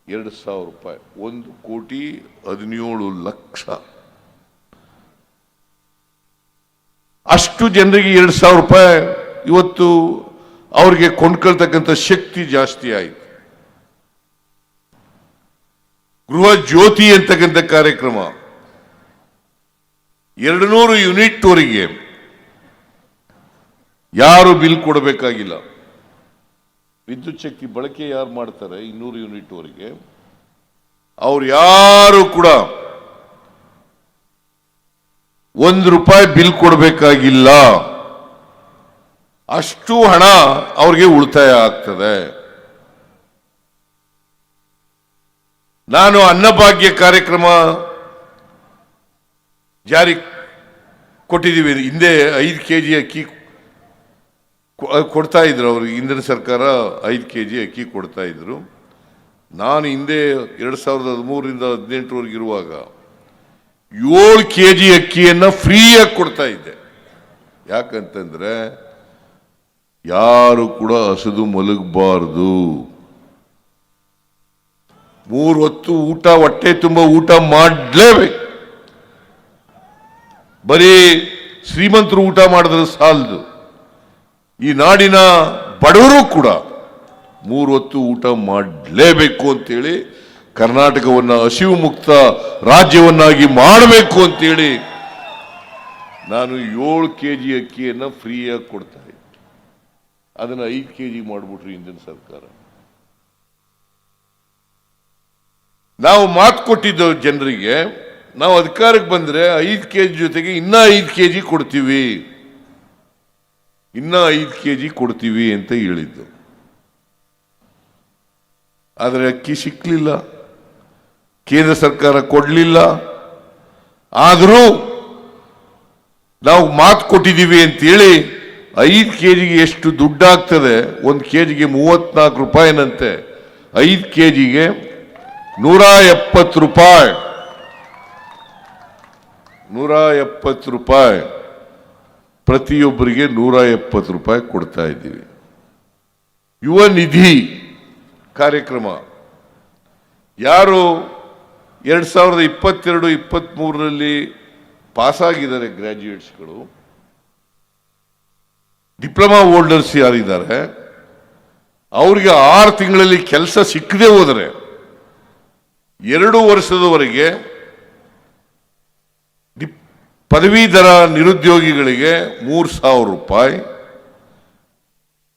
2,000 ರೂಪಾಯಿ, 1,17,00,000. ಅಷ್ಟು ಜನರಿಗೆ 2,000 ರೂಪಾಯಿ ಇವತ್ತು ಅವ್ರಿಗೆ ಕೊಂಡ್ಕೊಳ್ತಕ್ಕಂಥ ಶಕ್ತಿ ಜಾಸ್ತಿ ಆಯಿತು. ಗೃಹ ಜ್ಯೋತಿ ಅಂತಕ್ಕಂಥ ಕಾರ್ಯಕ್ರಮ 200 ಯೂನಿಟ್ ವರೆಗೆ ಯಾರು ಬಿಲ್ ಕೊಡಬೇಕಾಗಿಲ್ಲ. ವಿದ್ಯುತ್ ಶಕ್ತಿ ಬಳಕೆ ಯಾರು ಮಾಡ್ತಾರೆ 200 ಯೂನಿಟ್ ವರೆಗೆ, ಅವ್ರು ಯಾರು ಕೂಡ ₹1 ಬಿಲ್ ಕೊಡಬೇಕಾಗಿಲ್ಲ. ಅಷ್ಟು ಹಣ ಅವ್ರಿಗೆ ಉಳಿತಾಯ ಆಗ್ತದೆ. ನಾನು ಅನ್ನಭಾಗ್ಯ ಕಾರ್ಯಕ್ರಮ ಜಾರಿ ಕೊಟ್ಟಿದ್ದೀವಿ. ಹಿಂದೆ 5 kg ಅಕ್ಕಿ ಕೊಡ್ತಾ ಇದ್ರು, ಅವ್ರಿಗೆ ಹಿಂದಿನ ಸರ್ಕಾರ 5 kg ಅಕ್ಕಿ ಕೊಡ್ತಾ ಇದ್ರು. ನಾನು ಹಿಂದೆ 2013ರಿಂದ 2018 ಇರುವಾಗ 7 kg ಅಕ್ಕಿಯನ್ನು ಫ್ರೀಯಾಗಿ ಕೊಡ್ತಾ ಇದ್ದೆ. ಯಾಕಂತಂದ್ರೆ ಯಾರು ಕೂಡ ಹಸಿದು ಮಲಗಬಾರದು. 3 ಹೊತ್ತು ಊಟ, ಹೊಟ್ಟೆ ತುಂಬ ಊಟ ಮಾಡಲೇಬೇಕು. ಬರೀ ಶ್ರೀಮಂತರು ಊಟ ಮಾಡಿದ್ರೆ ಸಾಲದು. ಈ ನಾಡಿನ ಬಡವರು ಕೂಡ 3 ಹೊತ್ತು ಊಟ ಮಾಡಲೇಬೇಕು ಅಂತೇಳಿ ಕರ್ನಾಟಕವನ್ನು ಹಸಿವು ಮುಕ್ತ ರಾಜ್ಯವನ್ನಾಗಿ ಮಾಡಬೇಕು ಅಂತೇಳಿ ನಾನು 7 kg ಅಕ್ಕಿಯನ್ನು ಫ್ರೀಯಾಗಿ ಕೊಡ್ತಾ ಇದ್ದೆ. ಅದನ್ನು 5 kg ಮಾಡಿಬಿಟ್ರು ಹಿಂದಿನ ಸರ್ಕಾರ. ನಾವು ಮಾತು ಕೊಟ್ಟಿದ್ದೆವು ಜನರಿಗೆ, ನಾವು ಅಧಿಕಾರಕ್ಕೆ ಬಂದರೆ 5 kg ಜೊತೆಗೆ ಇನ್ನೂ 5 kg ಕೊಡ್ತೀವಿ, ಇನ್ನೂ 5 kg ಕೊಡ್ತೀವಿ ಅಂತ ಹೇಳಿದ್ದು. ಆದರೆ ಅಕ್ಕಿ ಸಿಕ್ಕಲಿಲ್ಲ, ಕೇಂದ್ರ ಸರ್ಕಾರ ಕೊಡಲಿಲ್ಲ. ಆದರೂ ನಾವು ಮಾತು ಕೊಟ್ಟಿದ್ದೀವಿ ಅಂತೇಳಿ 5 kgಗೆ ಎಷ್ಟು ದುಡ್ಡಾಗ್ತದೆ? 1 kgಗೆ 34 ರೂಪಾಯಿನಂತೆ, 5 kgಗೆ 170 ರೂಪಾಯಿ. 170 ರೂಪಾಯಿ, ಪ್ರತಿಯೊಬ್ಬರಿಗೆ 170 ರೂಪಾಯಿ ಕೊಡ್ತಾ ಇದ್ದೀವಿ. ಯುವ ನಿಧಿ ಕಾರ್ಯಕ್ರಮ ಯಾರು 2022-23ರಲ್ಲಿ ಪಾಸಾಗಿದ್ದಾರೆ ಗ್ರಾಜ್ಯುಯೇಟ್ಸ್ಗಳು, ಡಿಪ್ಲೊಮಾ ಹೋಲ್ಡರ್ಸ್ ಯಾರಿದ್ದಾರೆ, ಅವರಿಗೆ 6 ತಿಂಗಳಲ್ಲಿ ಕೆಲಸ ಸಿಕ್ಕದೆ ಹೋದರೆ 2 ವರ್ಷದವರೆಗೆ ಪದವೀಧರ ನಿರುದ್ಯೋಗಿಗಳಿಗೆ 3,000 ರೂಪಾಯಿ,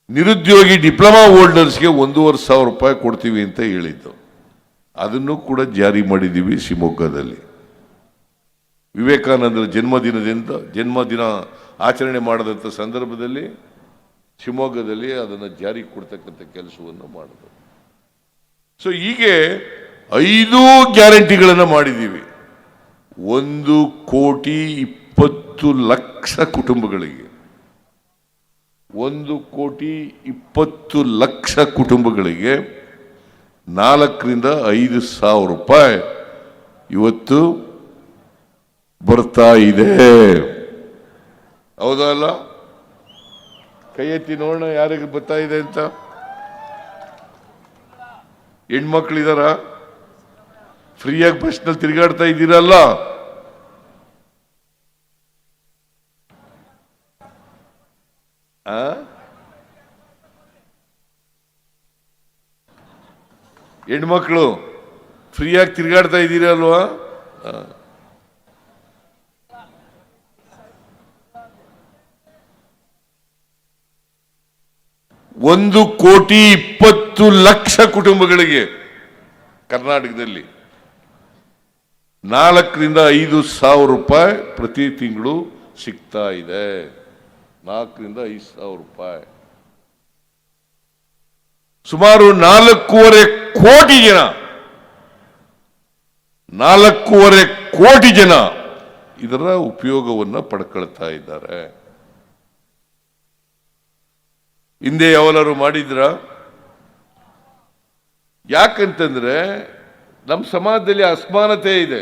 ನಿರುದ್ಯೋಗಿ ಡಿಪ್ಲೊಮಾ ಹೋಲ್ಡರ್ಸ್ಗೆ 1,500 ರೂಪಾಯಿ ಕೊಡ್ತೀವಿ ಅಂತ ಹೇಳಿದ್ದು. ಅದನ್ನು ಕೂಡ ಜಾರಿ ಮಾಡಿದ್ದೀವಿ ಶಿವಮೊಗ್ಗದಲ್ಲಿ. ವಿವೇಕಾನಂದರ ಜನ್ಮದಿನ ಆಚರಣೆ ಮಾಡದಂಥ ಸಂದರ್ಭದಲ್ಲಿ ಶಿವಮೊಗ್ಗದಲ್ಲಿ ಅದನ್ನು ಜಾರಿ ಕೊಡ್ತಕ್ಕಂಥ ಕೆಲಸವನ್ನು ಮಾಡಿದ್ರು. ಸೊ ಹೀಗೆ 5 ಗ್ಯಾರಂಟಿಗಳನ್ನು ಮಾಡಿದ್ದೀವಿ. 1,20,00,000 ಕುಟುಂಬಗಳಿಗೆ, 1,20,00,000 ಕುಟುಂಬಗಳಿಗೆ 4,000 ರಿಂದ 5,000 ರೂಪಾಯಿ ಇವತ್ತು ಬರ್ತಾ ಇದೆ. ಹೌದಲ್ಲ? ಕೈ ಎತ್ತಿ ನೋಡೋಣ ಯಾರಿಗೆ ಬರ್ತಾ ಇದೆ ಅಂತ. ಹೆಣ್ಮಕ್ಳಿದಾರ? ಫ್ರೀಯಾಗಿ ಬಸ್ನಲ್ಲಿ ತಿರುಗಾಡ್ತಾ ಇದ್ದೀರಲ್ಲ? ಹೆಣ್ಮಕ್ಳು ಫ್ರೀಯಾಗಿ ತಿರುಗಾಡ್ತಾ ಇದ್ದೀರಲ್ವಾ? 1,20,00,000 ಕುಟುಂಬಗಳಿಗೆ ಕರ್ನಾಟಕದಲ್ಲಿ 4,000 ರಿಂದ 5,000 ರೂಪಾಯಿ ಪ್ರತಿ ತಿಂಗಳು ಸಿಗ್ತಾ ಇದೆ. 4,000 ರಿಂದ 5,000 ರೂಪಾಯಿ. ಸುಮಾರು 4.5 ಕೋಟಿ ಜನ, 4.5 ಕೋಟಿ ಜನ ಇದರ ಉಪಯೋಗವನ್ನು ಪಡ್ಕೊಳ್ತಾ ಇದ್ದಾರೆ. ಹಿಂದೆ ಯಾವನಾರು ಮಾಡಿದ್ರ? ಯಾಕಂತಂದ್ರೆ ನಮ್ಮ ಸಮಾಜದಲ್ಲಿ ಅಸಮಾನತೆ ಇದೆ.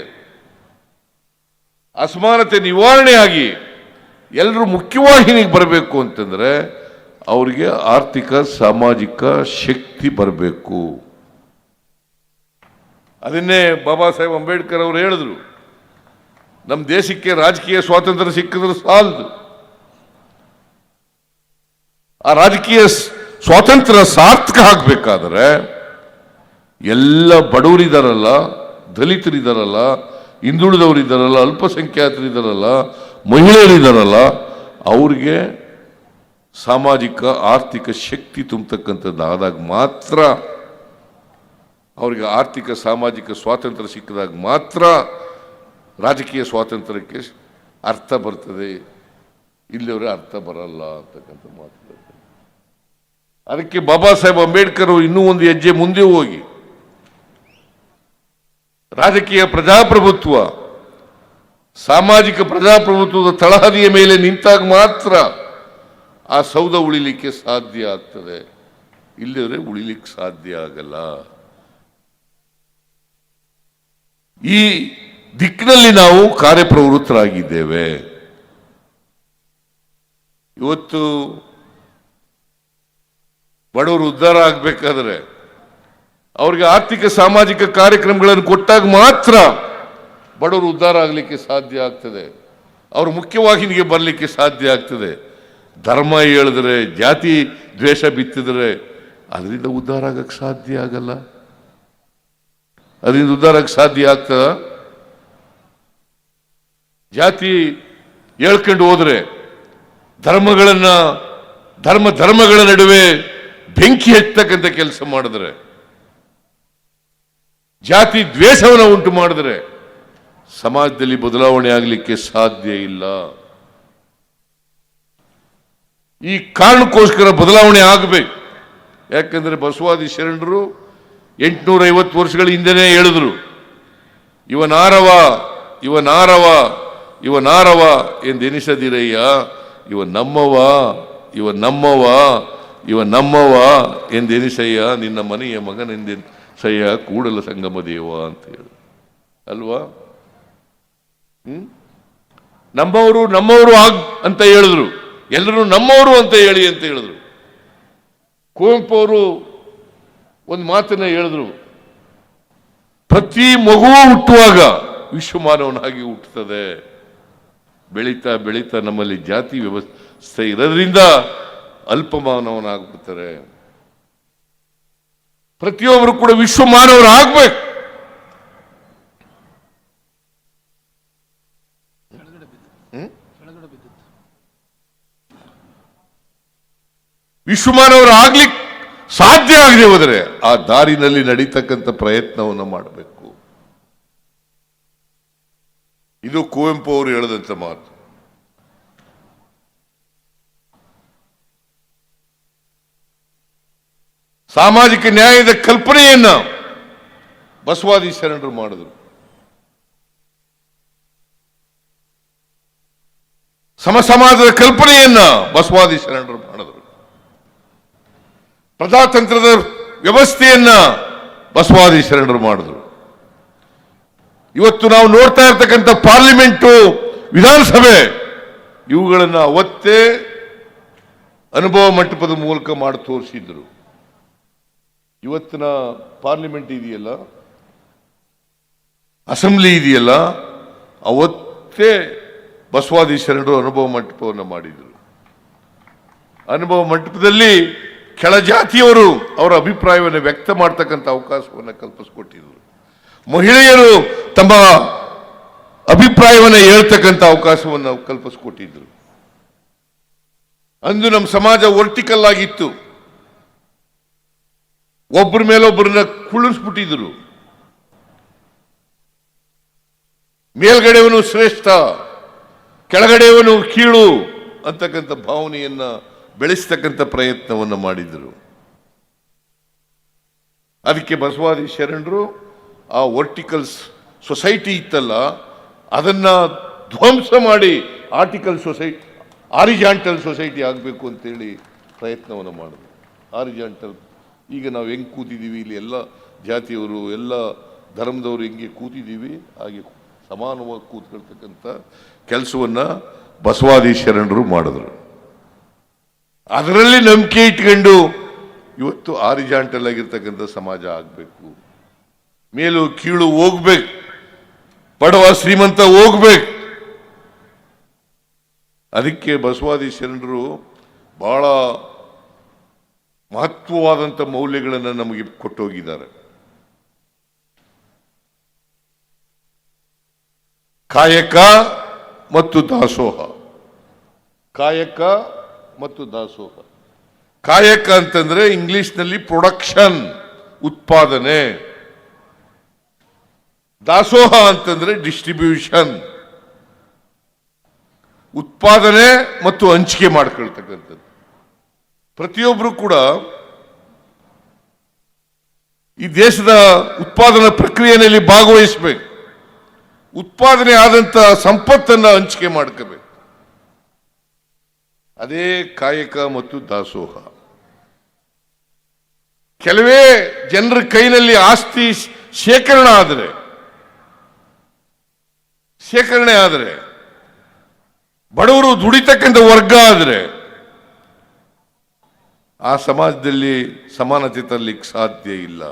ಅಸಮಾನತೆ ನಿವಾರಣೆ ಆಗಿ ಎಲ್ಲರೂ ಮುಖ್ಯವಾಹಿನಿಗೆ ಬರಬೇಕು ಅಂತಂದ್ರೆ ಅವರಿಗೆ ಆರ್ಥಿಕ ಸಾಮಾಜಿಕ ಶಕ್ತಿ ಬರಬೇಕು. ಅದನ್ನೇ ಬಾಬಾ ಸಾಹೇಬ್ ಅಂಬೇಡ್ಕರ್ ಅವರು ಹೇಳಿದ್ರು, ನಮ್ಮ ದೇಶಕ್ಕೆ ರಾಜಕೀಯ ಸ್ವಾತಂತ್ರ್ಯ ಸಿಕ್ಕಿದ್ರೆ ಸಾಲದು, ಆ ರಾಜಕೀಯ ಸ್ವಾತಂತ್ರ್ಯ ಸಾರ್ಥಕ ಆಗಬೇಕಾದ್ರೆ ಎಲ್ಲ ಬಡವರಿದಾರಲ್ಲ, ದಲಿತರಿದಾರಲ್ಲ, ಹಿಂದುಳಿದವರಿದ್ದಾರಲ್ಲ, ಅಲ್ಪಸಂಖ್ಯಾತರಿದ್ದಾರಲ್ಲ, ಮಹಿಳೆಯರಿದ್ದಾರಲ್ಲ, ಅವ್ರಿಗೆ ಸಾಮಾಜಿಕ ಆರ್ಥಿಕ ಶಕ್ತಿ ತುಂಬತಕ್ಕಂಥದ್ದಾದಾಗ ಮಾತ್ರ, ಅವರಿಗೆ ಆರ್ಥಿಕ ಸಾಮಾಜಿಕ ಸ್ವಾತಂತ್ರ್ಯ ಸಿಕ್ಕಿದಾಗ ಮಾತ್ರ ರಾಜಕೀಯ ಸ್ವಾತಂತ್ರ್ಯಕ್ಕೆ ಅರ್ಥ ಬರ್ತದೆ. ಇಲ್ಲಿಯವರೇ ಅರ್ಥ ಬರಲ್ಲ ಅಂತಕ್ಕಂಥ ಮಾತು. ಅದಕ್ಕೆ ಬಾಬಾ ಸಾಹೇಬ್ ಅಂಬೇಡ್ಕರ್ ಇನ್ನೂ ಒಂದು ಹೆಜ್ಜೆ ಮುಂದೆ ಹೋಗಿ ರಾಜಕೀಯ ಪ್ರಜಾಪ್ರಭುತ್ವ, ಸಾಮಾಜಿಕ ಪ್ರಜಾಪ್ರಭುತ್ವದ ತಳಹದಿಯ ಮೇಲೆ ನಿಂತಾಗ ಮಾತ್ರ ಆ ಸೌಧ ಉಳಿಲಿಕ್ಕೆ ಸಾಧ್ಯ ಆಗ್ತದೆ. ಇಲ್ಲದ್ರೆ ಉಳಿಲಿಕ್ಕೆ ಸಾಧ್ಯ ಆಗಲ್ಲ. ಈ ದಿಕ್ಕಿನಲ್ಲಿ ನಾವು ಕಾರ್ಯಪ್ರವೃತ್ತರಾಗಿದ್ದೇವೆ. ಇವತ್ತು ಬಡವರು ಉದ್ಧಾರ ಆಗಬೇಕಾದ್ರೆ ಅವ್ರಿಗೆ ಆರ್ಥಿಕ ಸಾಮಾಜಿಕ ಕಾರ್ಯಕ್ರಮಗಳನ್ನು ಕೊಟ್ಟಾಗ ಮಾತ್ರ ಬಡವರು ಉದ್ಧಾರ ಆಗಲಿಕ್ಕೆ ಸಾಧ್ಯ ಆಗ್ತದೆ, ಅವರು ಮುಖ್ಯವಾಹಿನಿಗೆ ಬರಲಿಕ್ಕೆ ಸಾಧ್ಯ ಆಗ್ತದೆ. ಧರ್ಮ ಹೇಳಿದ್ರೆ, ಜಾತಿ ದ್ವೇಷ ಬಿತ್ತಿದ್ರೆ ಅದರಿಂದ ಉದ್ಧಾರ ಆಗಕ್ಕೆ ಸಾಧ್ಯ ಆಗಲ್ಲ. ಅದರಿಂದ ಉದ್ಧಾರ ಆಗಕ್ಕೆ ಸಾಧ್ಯ ಆಗ್ತದ? ಜಾತಿ ಹೇಳ್ಕೊಂಡು ಹೋದ್ರೆ, ಧರ್ಮಗಳ ನಡುವೆ ಬೆಂಕಿ ಹಚ್ಚತಕ್ಕಂಥ ಕೆಲಸ ಮಾಡಿದ್ರೆ, ಜಾತಿ ದ್ವೇಷವನ್ನು ಉಂಟು ಮಾಡಿದ್ರೆ ಸಮಾಜದಲ್ಲಿ ಬದಲಾವಣೆ ಆಗಲಿಕ್ಕೆ ಸಾಧ್ಯ ಇಲ್ಲ. ಈ ಕಾರಣಕ್ಕೋಸ್ಕರ ಬದಲಾವಣೆ ಆಗಬೇಕು. ಯಾಕಂದ್ರೆ ಬಸವಾದಿ ಶರಣರು 850 ವರ್ಷಗಳ ಹಿಂದೆನೇ ಹೇಳಿದ್ರು, ಇವನಾರವ ಎಂದೆನಿಸದಿರಯ್ಯ, ಇವ ನಮ್ಮವ ಎಂದೆನಿಸಯ್ಯ, ನಿನ್ನ ಮನೆಯ ಮಗನೆಂದೆನಿಸಯ್ಯ ಕೂಡಲ ಸಂಗಮ ದೇವ ಅಂತ ಹೇಳಿ ಅಲ್ವಾ? ನಮ್ಮವರು ಅಂತ ಹೇಳಿದ್ರು, ಎಲ್ಲರೂ ನಮ್ಮವರು ಅಂತ ಹೇಳಿ ಅಂತ ಹೇಳಿದ್ರು. ಕುವೆಂಪು ಅವರು ಒಂದು ಮಾತನ್ನ ಹೇಳಿದ್ರು, ಪ್ರತಿ ಮಗುವು ಹುಟ್ಟುವಾಗ ವಿಶ್ವಮಾನವನಾಗಿ ಹುಟ್ಟುತ್ತದೆ. ಬೆಳೀತಾ ಬೆಳೀತಾ ನಮ್ಮಲ್ಲಿ ಜಾತಿ ವ್ಯವಸ್ಥೆ ಇರೋದ್ರಿಂದ ಅಲ್ಪಮಾನವನಾಗ್ಬಿಡ್ತಾರೆ. ಪ್ರತಿಯೊಬ್ಬರು ಕೂಡ ವಿಶ್ವಮಾನವರು ಆಗ್ಬೇಕು. ವಿಶ್ವಮಾನವರು ಆಗ್ಲಿಕ್ಕೆ ಸಾಧ್ಯ ಆಗದೆ ಹೋದರೆ ಆ ದಾರಿನಲ್ಲಿ ನಡೀತಕ್ಕಂಥ ಪ್ರಯತ್ನವನ್ನು ಮಾಡಬೇಕು. ಇದು ಕುವೆಂಪು ಅವರು ಹೇಳಿದಂತ ಮಾತು. ಸಾಮಾಜಿಕ ನ್ಯಾಯದ ಕಲ್ಪನೆಯನ್ನ ಬಸವಾದಿ ಶರಣರು ಮಾಡಿದರು. ಸಮಾಜದ ಕಲ್ಪನೆಯನ್ನ ಬಸವಾದಿ ಶರಣರು ಮಾಡಿದರು. ಪ್ರಜಾತಂತ್ರದ ವ್ಯವಸ್ಥೆಯನ್ನ ಬಸವಾದಿ ಶರಣರು ಮಾಡಿದರು. ಇವತ್ತು ನಾವು ನೋಡ್ತಾ ಇರ್ತಕ್ಕಂಥ ಪಾರ್ಲಿಮೆಂಟು, ವಿಧಾನಸಭೆ, ಇವುಗಳನ್ನ ಅವತ್ತೇ ಅನುಭವ ಮಂಟಪದ ಮೂಲಕ ಮಾಡಿ ತೋರಿಸಿದ್ರು. ಇವತ್ತಿನ ಪಾರ್ಲಿಮೆಂಟ್ ಇದೆಯಲ್ಲ, ಅಸೆಂಬ್ಲಿ ಇದೆಯಲ್ಲ, ಅವತ್ತೇ ಬಸವಾದಿ ಶರಣರು ಅನುಭವ ಮಂಟಪವನ್ನು ಮಾಡಿದರು. ಅನುಭವ ಮಂಟಪದಲ್ಲಿ ಕೆಳಜಾತಿಯವರು ಅವರ ಅಭಿಪ್ರಾಯವನ್ನು ವ್ಯಕ್ತ ಮಾಡ್ತಕ್ಕಂಥ ಅವಕಾಶವನ್ನು ಕಲ್ಪಿಸಿಕೊಟ್ಟಿದ್ರು. ಮಹಿಳೆಯರು ತಮ್ಮ ಅಭಿಪ್ರಾಯವನ್ನು ಹೇಳ್ತಕ್ಕಂಥ ಅವಕಾಶವನ್ನು ಕಲ್ಪಿಸಿಕೊಟ್ಟಿದ್ರು. ಅಂದು ನಮ್ಮ ಸಮಾಜ ವರ್ಟಿಕಲ್ ಆಗಿತ್ತು. ಒಬ್ಬರ ಮೇಲೊಬ್ಬರನ್ನ ಕುಳ್ಳಿಸ್ಬಿಟ್ಟಿದ್ರು. ಮೇಲ್ಗಡೆಯವನು ಶ್ರೇಷ್ಠ, ಕೆಳಗಡೆಯವನು ಕೀಳು ಅಂತಕ್ಕಂಥ ಭಾವನೆಯನ್ನ ಬೆಳೆಸ್ತಕ್ಕಂಥ ಪ್ರಯತ್ನವನ್ನು ಮಾಡಿದರು. ಅದಕ್ಕೆ ಬಸವಾದಿ ಶರಣರು ಆ ವರ್ಟಿಕಲ್ ಸೊಸೈಟಿ ಇತ್ತಲ್ಲ, ಅದನ್ನ ಧ್ವಂಸ ಮಾಡಿ ಆರಿಜಾಂಟಲ್ ಸೊಸೈಟಿ ಆಗಬೇಕು ಅಂತೇಳಿ ಪ್ರಯತ್ನವನ್ನು ಮಾಡಿದ್ರು. ಆರಿಜಾಂಟಲ್, ಈಗ ನಾವು ಹೆಂಗೆ ಕೂತಿದ್ದೀವಿ, ಇಲ್ಲಿ ಎಲ್ಲ ಜಾತಿಯವರು, ಎಲ್ಲ ಧರ್ಮದವರು ಹೆಂಗೆ ಕೂತಿದ್ದೀವಿ, ಹಾಗೆ ಸಮಾನವಾಗಿ ಕೂತ್ಕೊಳ್ತಕ್ಕಂಥ ಕೆಲಸವನ್ನ ಬಸವಾದಿ ಶರಣರು ಮಾಡಿದ್ರು. ಅದರಲ್ಲಿ ನಂಬಿಕೆ ಇಟ್ಕೊಂಡು ಇವತ್ತು ಆರಿಜಾಂಟಲ್ ಆಗಿರ್ತಕ್ಕಂಥ ಸಮಾಜ ಆಗಬೇಕು. ಮೇಲು ಕೀಳು ಹೋಗ್ಬೇಕು, ಬಡವ ಶ್ರೀಮಂತ ಹೋಗ್ಬೇಕು. ಅದಕ್ಕೆ ಬಸವಾದಿ ಶರಣರು ಬಹಳ ಮಹತ್ವವಾದಂಥ ಮೌಲ್ಯಗಳನ್ನು ನಮಗೆ ಕೊಟ್ಟೋಗಿದ್ದಾರೆ. ಕಾಯಕ ಮತ್ತು ದಾಸೋಹ. ಕಾಯಕ ಮತ್ತು ದಾಸೋಹ. ಕಾಯಕ ಅಂತಂದ್ರೆ ಇಂಗ್ಲಿಷ್ನಲ್ಲಿ ಪ್ರೊಡಕ್ಷನ್, ಉತ್ಪಾದನೆ. ದಾಸೋಹ ಅಂತಂದ್ರೆ ಡಿಸ್ಟ್ರಿಬ್ಯೂಷನ್, ಉತ್ಪಾದನೆ ಮತ್ತು ಹಂಚಿಕೆ ಮಾಡ್ಕೊಳ್ತಕ್ಕಂಥದ್ದು. ಪ್ರತಿಯೊಬ್ಬರು ಕೂಡ ಈ ದೇಶದ ಉತ್ಪಾದನಾ ಪ್ರಕ್ರಿಯೆಯಲ್ಲಿ ಭಾಗವಹಿಸಬೇಕು. ಉತ್ಪಾದನೆ ಆದಂತ ಸಂಪತ್ತನ್ನು ಹಂಚಿಕೆ ಮಾಡ್ಕೋಬೇಕು. ಅದೇ ಕಾಯಕ ಮತ್ತು ದಾಸೋಹ. ಕೆಲವೇ ಜನರ ಕೈನಲ್ಲಿ ಆಸ್ತಿ ಶೇಖರಣೆ ಆದರೆ, ಬಡವರು ದುಡಿತಕ್ಕಂಥ ವರ್ಗ ಆದರೆ ಆ ಸಮಾಜದಲ್ಲಿ ಸಮಾನತೆ ತರಲಿಕ್ಕೆ ಸಾಧ್ಯ ಇಲ್ಲ.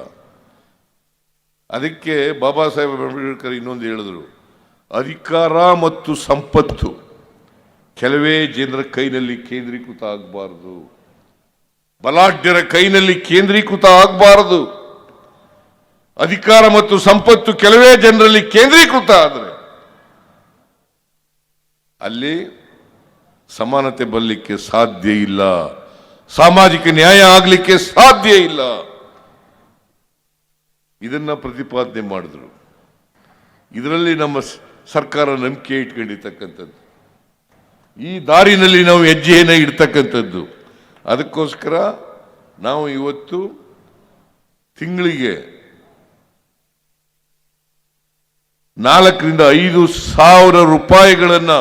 ಅದಕ್ಕೆ ಬಾಬಾ ಸಾಹೇಬ್ ಅಂಬೇಡ್ಕರ್ ಇನ್ನೊಂದು ಹೇಳಿದ್ರು, ಅಧಿಕಾರ ಮತ್ತು ಸಂಪತ್ತು ಕೆಲವೇ ಜನರ ಕೈನಲ್ಲಿ ಕೇಂದ್ರೀಕೃತ ಆಗಬಾರದು, ಬಲಾಢ್ಯರ ಕೈನಲ್ಲಿ ಕೇಂದ್ರೀಕೃತ ಆಗಬಾರದು. ಅಧಿಕಾರ ಮತ್ತು ಸಂಪತ್ತು ಕೆಲವೇ ಜನರಲ್ಲಿ ಕೇಂದ್ರೀಕೃತ ಆದರೆ ಅಲ್ಲಿ ಸಮಾನತೆ ಬರಲಿಕ್ಕೆ ಸಾಧ್ಯ ಇಲ್ಲ, ಸಾಮಾಜಿಕ ನ್ಯಾಯ ಆಗಲಿಕ್ಕೆ ಸಾಧ್ಯ ಇಲ್ಲ. ಇದನ್ನ ಪ್ರತಿಪಾದನೆ ಮಾಡಿದ್ರು. ಇದರಲ್ಲಿ ನಮ್ಮ ಸರ್ಕಾರ ನಂಬಿಕೆ ಇಟ್ಕೊಂಡಿರ್ತಕ್ಕಂಥದ್ದು, ಈ ದಾರಿನಲ್ಲಿ ನಾವು ಹೆಜ್ಜೆಯನ್ನು ಇಡ್ತಕ್ಕಂಥದ್ದು. ಅದಕ್ಕೋಸ್ಕರ ನಾವು ಇವತ್ತು ತಿಂಗಳಿಗೆ 4,000-5,000 ರೂಪಾಯಿಗಳನ್ನು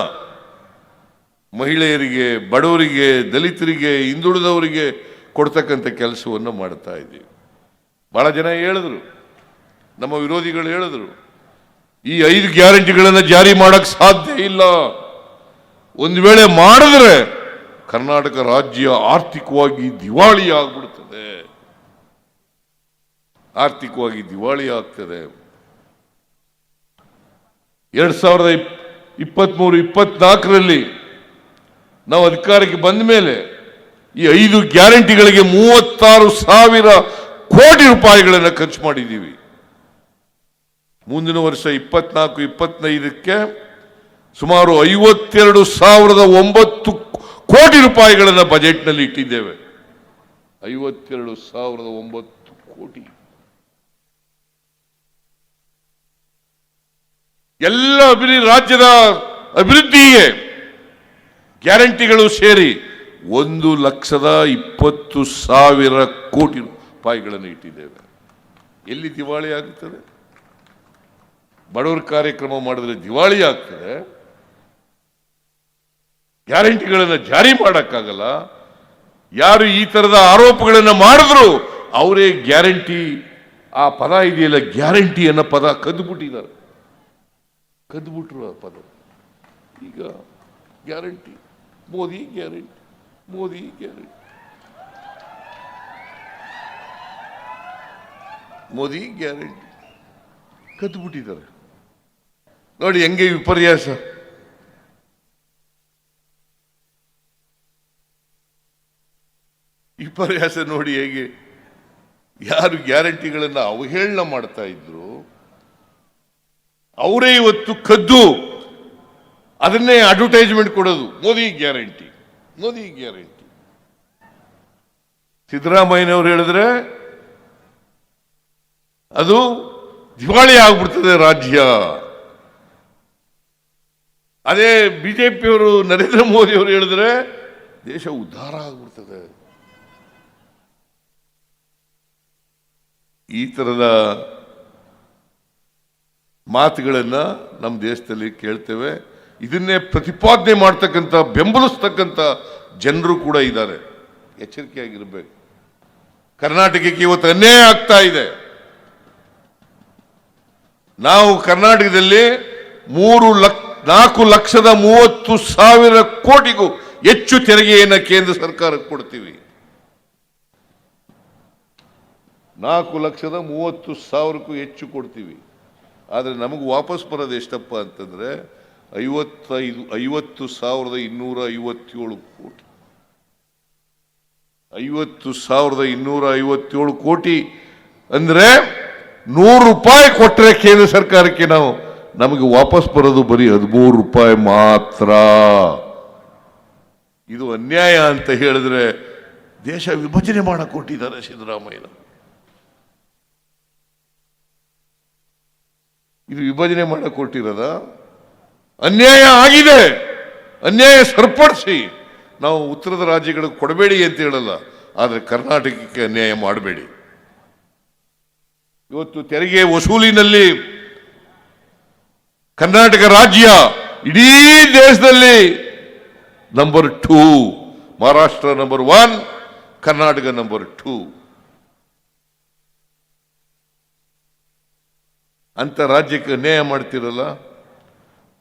ಮಹಿಳೆಯರಿಗೆ, ಬಡವರಿಗೆ, ದಲಿತರಿಗೆ, ಹಿಂದುಳಿದವರಿಗೆ ಕೊಡ್ತಕ್ಕಂಥ ಕೆಲಸವನ್ನು ಮಾಡ್ತಾ ಇದ್ದೀವಿ. ಬಹಳ ಜನ ಹೇಳಿದ್ರು, ನಮ್ಮ ವಿರೋಧಿಗಳು ಹೇಳಿದ್ರು, ಈ 5 ಗ್ಯಾರಂಟಿಗಳನ್ನು ಜಾರಿ ಮಾಡಕ್ ಸಾಧ್ಯ ಇಲ್ಲ, ಒಂದು ವೇಳೆ ಮಾಡಿದ್ರೆ ಕರ್ನಾಟಕ ರಾಜ್ಯ ಆರ್ಥಿಕವಾಗಿ ದಿವಾಳಿ ಆಗ್ಬಿಡ್ತದೆ, ಆರ್ಥಿಕವಾಗಿ ದಿವಾಳಿ ಆಗ್ತದೆ. 2023-24ರಲ್ಲಿ ನಾವು ಅಧಿಕಾರಕ್ಕೆ ಬಂದ ಮೇಲೆ ಈ 5 ಗ್ಯಾರಂಟಿಗಳಿಗೆ 36,000 ಕೋಟಿ ರೂಪಾಯಿಗಳನ್ನು ಖರ್ಚು ಮಾಡಿದ್ದೀವಿ. ಮುಂದಿನ ವರ್ಷ 24-25ಕ್ಕೆ ಸುಮಾರು 52,009 ಕೋಟಿ ರೂಪಾಯಿಗಳನ್ನು ಬಜೆಟ್ನಲ್ಲಿ ಇಟ್ಟಿದ್ದೇವೆ. 52,009 ಕೋಟಿ. ಎಲ್ಲ ರಾಜ್ಯದ ಅಭಿವೃದ್ಧಿಗೆ ಗ್ಯಾರಂಟಿಗಳು ಸೇರಿ 1,20,000 ಕೋಟಿ ರೂಪಾಯಿಗಳನ್ನು ಇಟ್ಟಿದ್ದೇವೆ. ಎಲ್ಲಿ ದಿವಾಳಿ ಆಗುತ್ತದೆ? ಬಡವರ ಕಾರ್ಯಕ್ರಮ ಮಾಡಿದ್ರೆ ದಿವಾಳಿ ಆಗ್ತದೆ, ಗ್ಯಾರಂಟಿಗಳನ್ನು ಜಾರಿ ಮಾಡಕ್ಕಾಗಲ್ಲ. ಯಾರು ಈ ತರದ ಆರೋಪಗಳನ್ನು ಮಾಡಿದ್ರು ಅವರೇ ಗ್ಯಾರಂಟಿ, ಆ ಪದ ಇದೆಯಲ್ಲ ಗ್ಯಾರಂಟಿ ಅನ್ನೋ ಪದ ಕದ್ದುಬಿಟ್ಟಿದ್ದಾರೆ, ಕದ್ದುಬಿಟ್ರು ಆ ಪದ. ಈಗ guarantee, Modi guarantee, Modi guarantee, Modi guarantee ಕದ್ದುಬಿಟ್ಟಿದ್ದಾರೆ. ನೋಡಿ ಹೆಂಗೆ ವಿಪರ್ಯಾಸ. ವಿಪರ್ಯಾಸ ನೋಡಿ ಹೇಗೆ. ಯಾರು ಗ್ಯಾರಂಟಿಗಳನ್ನು ಅವಹೇಳನ ಮಾಡ್ತಾ ಇದ್ರು ಅವರೇ ಇವತ್ತು ಕದ್ದು ಅದನ್ನೇ ಅಡ್ವರ್ಟೈಸ್ಮೆಂಟ್ ಕೊಡೋದು, ಮೋದಿ ಗ್ಯಾರಂಟಿ, ಮೋದಿ ಗ್ಯಾರಂಟಿ. ಸಿದ್ದರಾಮಯ್ಯನವರು ಹೇಳಿದ್ರೆ ಅದು ದಿವಾಳಿ ಆಗ್ಬಿಡ್ತದೆ ರಾಜ್ಯ. ಅದೇ ಬಿಜೆಪಿಯವರು, ನರೇಂದ್ರ ಮೋದಿ ಅವರು ಹೇಳಿದ್ರೆ ದೇಶ ಉದ್ಧಾರ ಆಗ್ಬಿಡ್ತದೆ. ಈ ತರದ ಮಾತುಗಳನ್ನ ನಮ್ಮ ದೇಶದಲ್ಲಿ ಕೇಳ್ತೇವೆ. ಇದನ್ನೇ ಪ್ರತಿಪಾದನೆ ಮಾಡ್ತಕ್ಕಂಥ, ಬೆಂಬಲಿಸ್ತಕ್ಕಂಥ ಜನರು ಕೂಡ ಇದ್ದಾರೆ. ಎಚ್ಚರಿಕೆಯಾಗಿರ್ಬೇಕು. ಕರ್ನಾಟಕಕ್ಕೆ ಇವತ್ತು ಅನ್ಯಾಯ ಆಗ್ತಾ ಇದೆ. ನಾವು ಕರ್ನಾಟಕದಲ್ಲಿ 4,30,000 ಕೋಟಿಗೂ ಹೆಚ್ಚು ತೆರಿಗೆಯನ್ನು ಕೇಂದ್ರ ಸರ್ಕಾರಕ್ಕೆ ಕೊಡ್ತೀವಿ. 4,30,000ಕ್ಕೂ ಹೆಚ್ಚು ಕೊಡ್ತೀವಿ. ಆದರೆ ನಮಗೆ ವಾಪಸ್ ಬರೋದು ಎಷ್ಟಪ್ಪ ಅಂತಂದ್ರೆ 50,257 ಕೋಟಿ. 50,257 ಕೋಟಿ ಅಂದ್ರೆ 100 ರೂಪಾಯಿ ಕೊಟ್ಟರೆ ಕೇಂದ್ರ ಸರ್ಕಾರಕ್ಕೆ ನಮಗೆ ವಾಪಸ್ ಬರೋದು ಬರೀ 13 ರೂಪಾಯಿ ಮಾತ್ರ. ಇದು ಅನ್ಯಾಯ ಅಂತ ಹೇಳಿದ್ರೆ ದೇಶ ವಿಭಜನೆ ಮಾಡಕ್ ಕೊಟ್ಟಿದ್ದಾರೆ ಸಿದ್ದರಾಮಯ್ಯ. ಇದು ವಿಭಜನೆ ಮಾಡಕ್ ಕೊಟ್ಟಿರೋದ? ಅನ್ಯಾಯ ಆಗಿದೆ. ಅನ್ಯಾಯ ಸರಿಪಡಿಸಿ. ನಾವು ಉತ್ತರದ ರಾಜ್ಯಗಳಿಗೆ ಕೊಡಬೇಡಿ ಅಂತ ಹೇಳಲ್ಲ, ಆದರೆ ಕರ್ನಾಟಕಕ್ಕೆ ಅನ್ಯಾಯ ಮಾಡಬೇಡಿ. ಇವತ್ತು ತೆರಿಗೆ ವಸೂಲಿನಲ್ಲಿ ಕರ್ನಾಟಕ ರಾಜ್ಯ ಇಡೀ ದೇಶದಲ್ಲಿ number 2, Maharashtra number 1, Karnataka number 2. ಅಂತ ರಾಜ್ಯಕ್ಕೆ ಅನ್ಯಾಯ ಮಾಡ್ತಿರಲ್ಲ.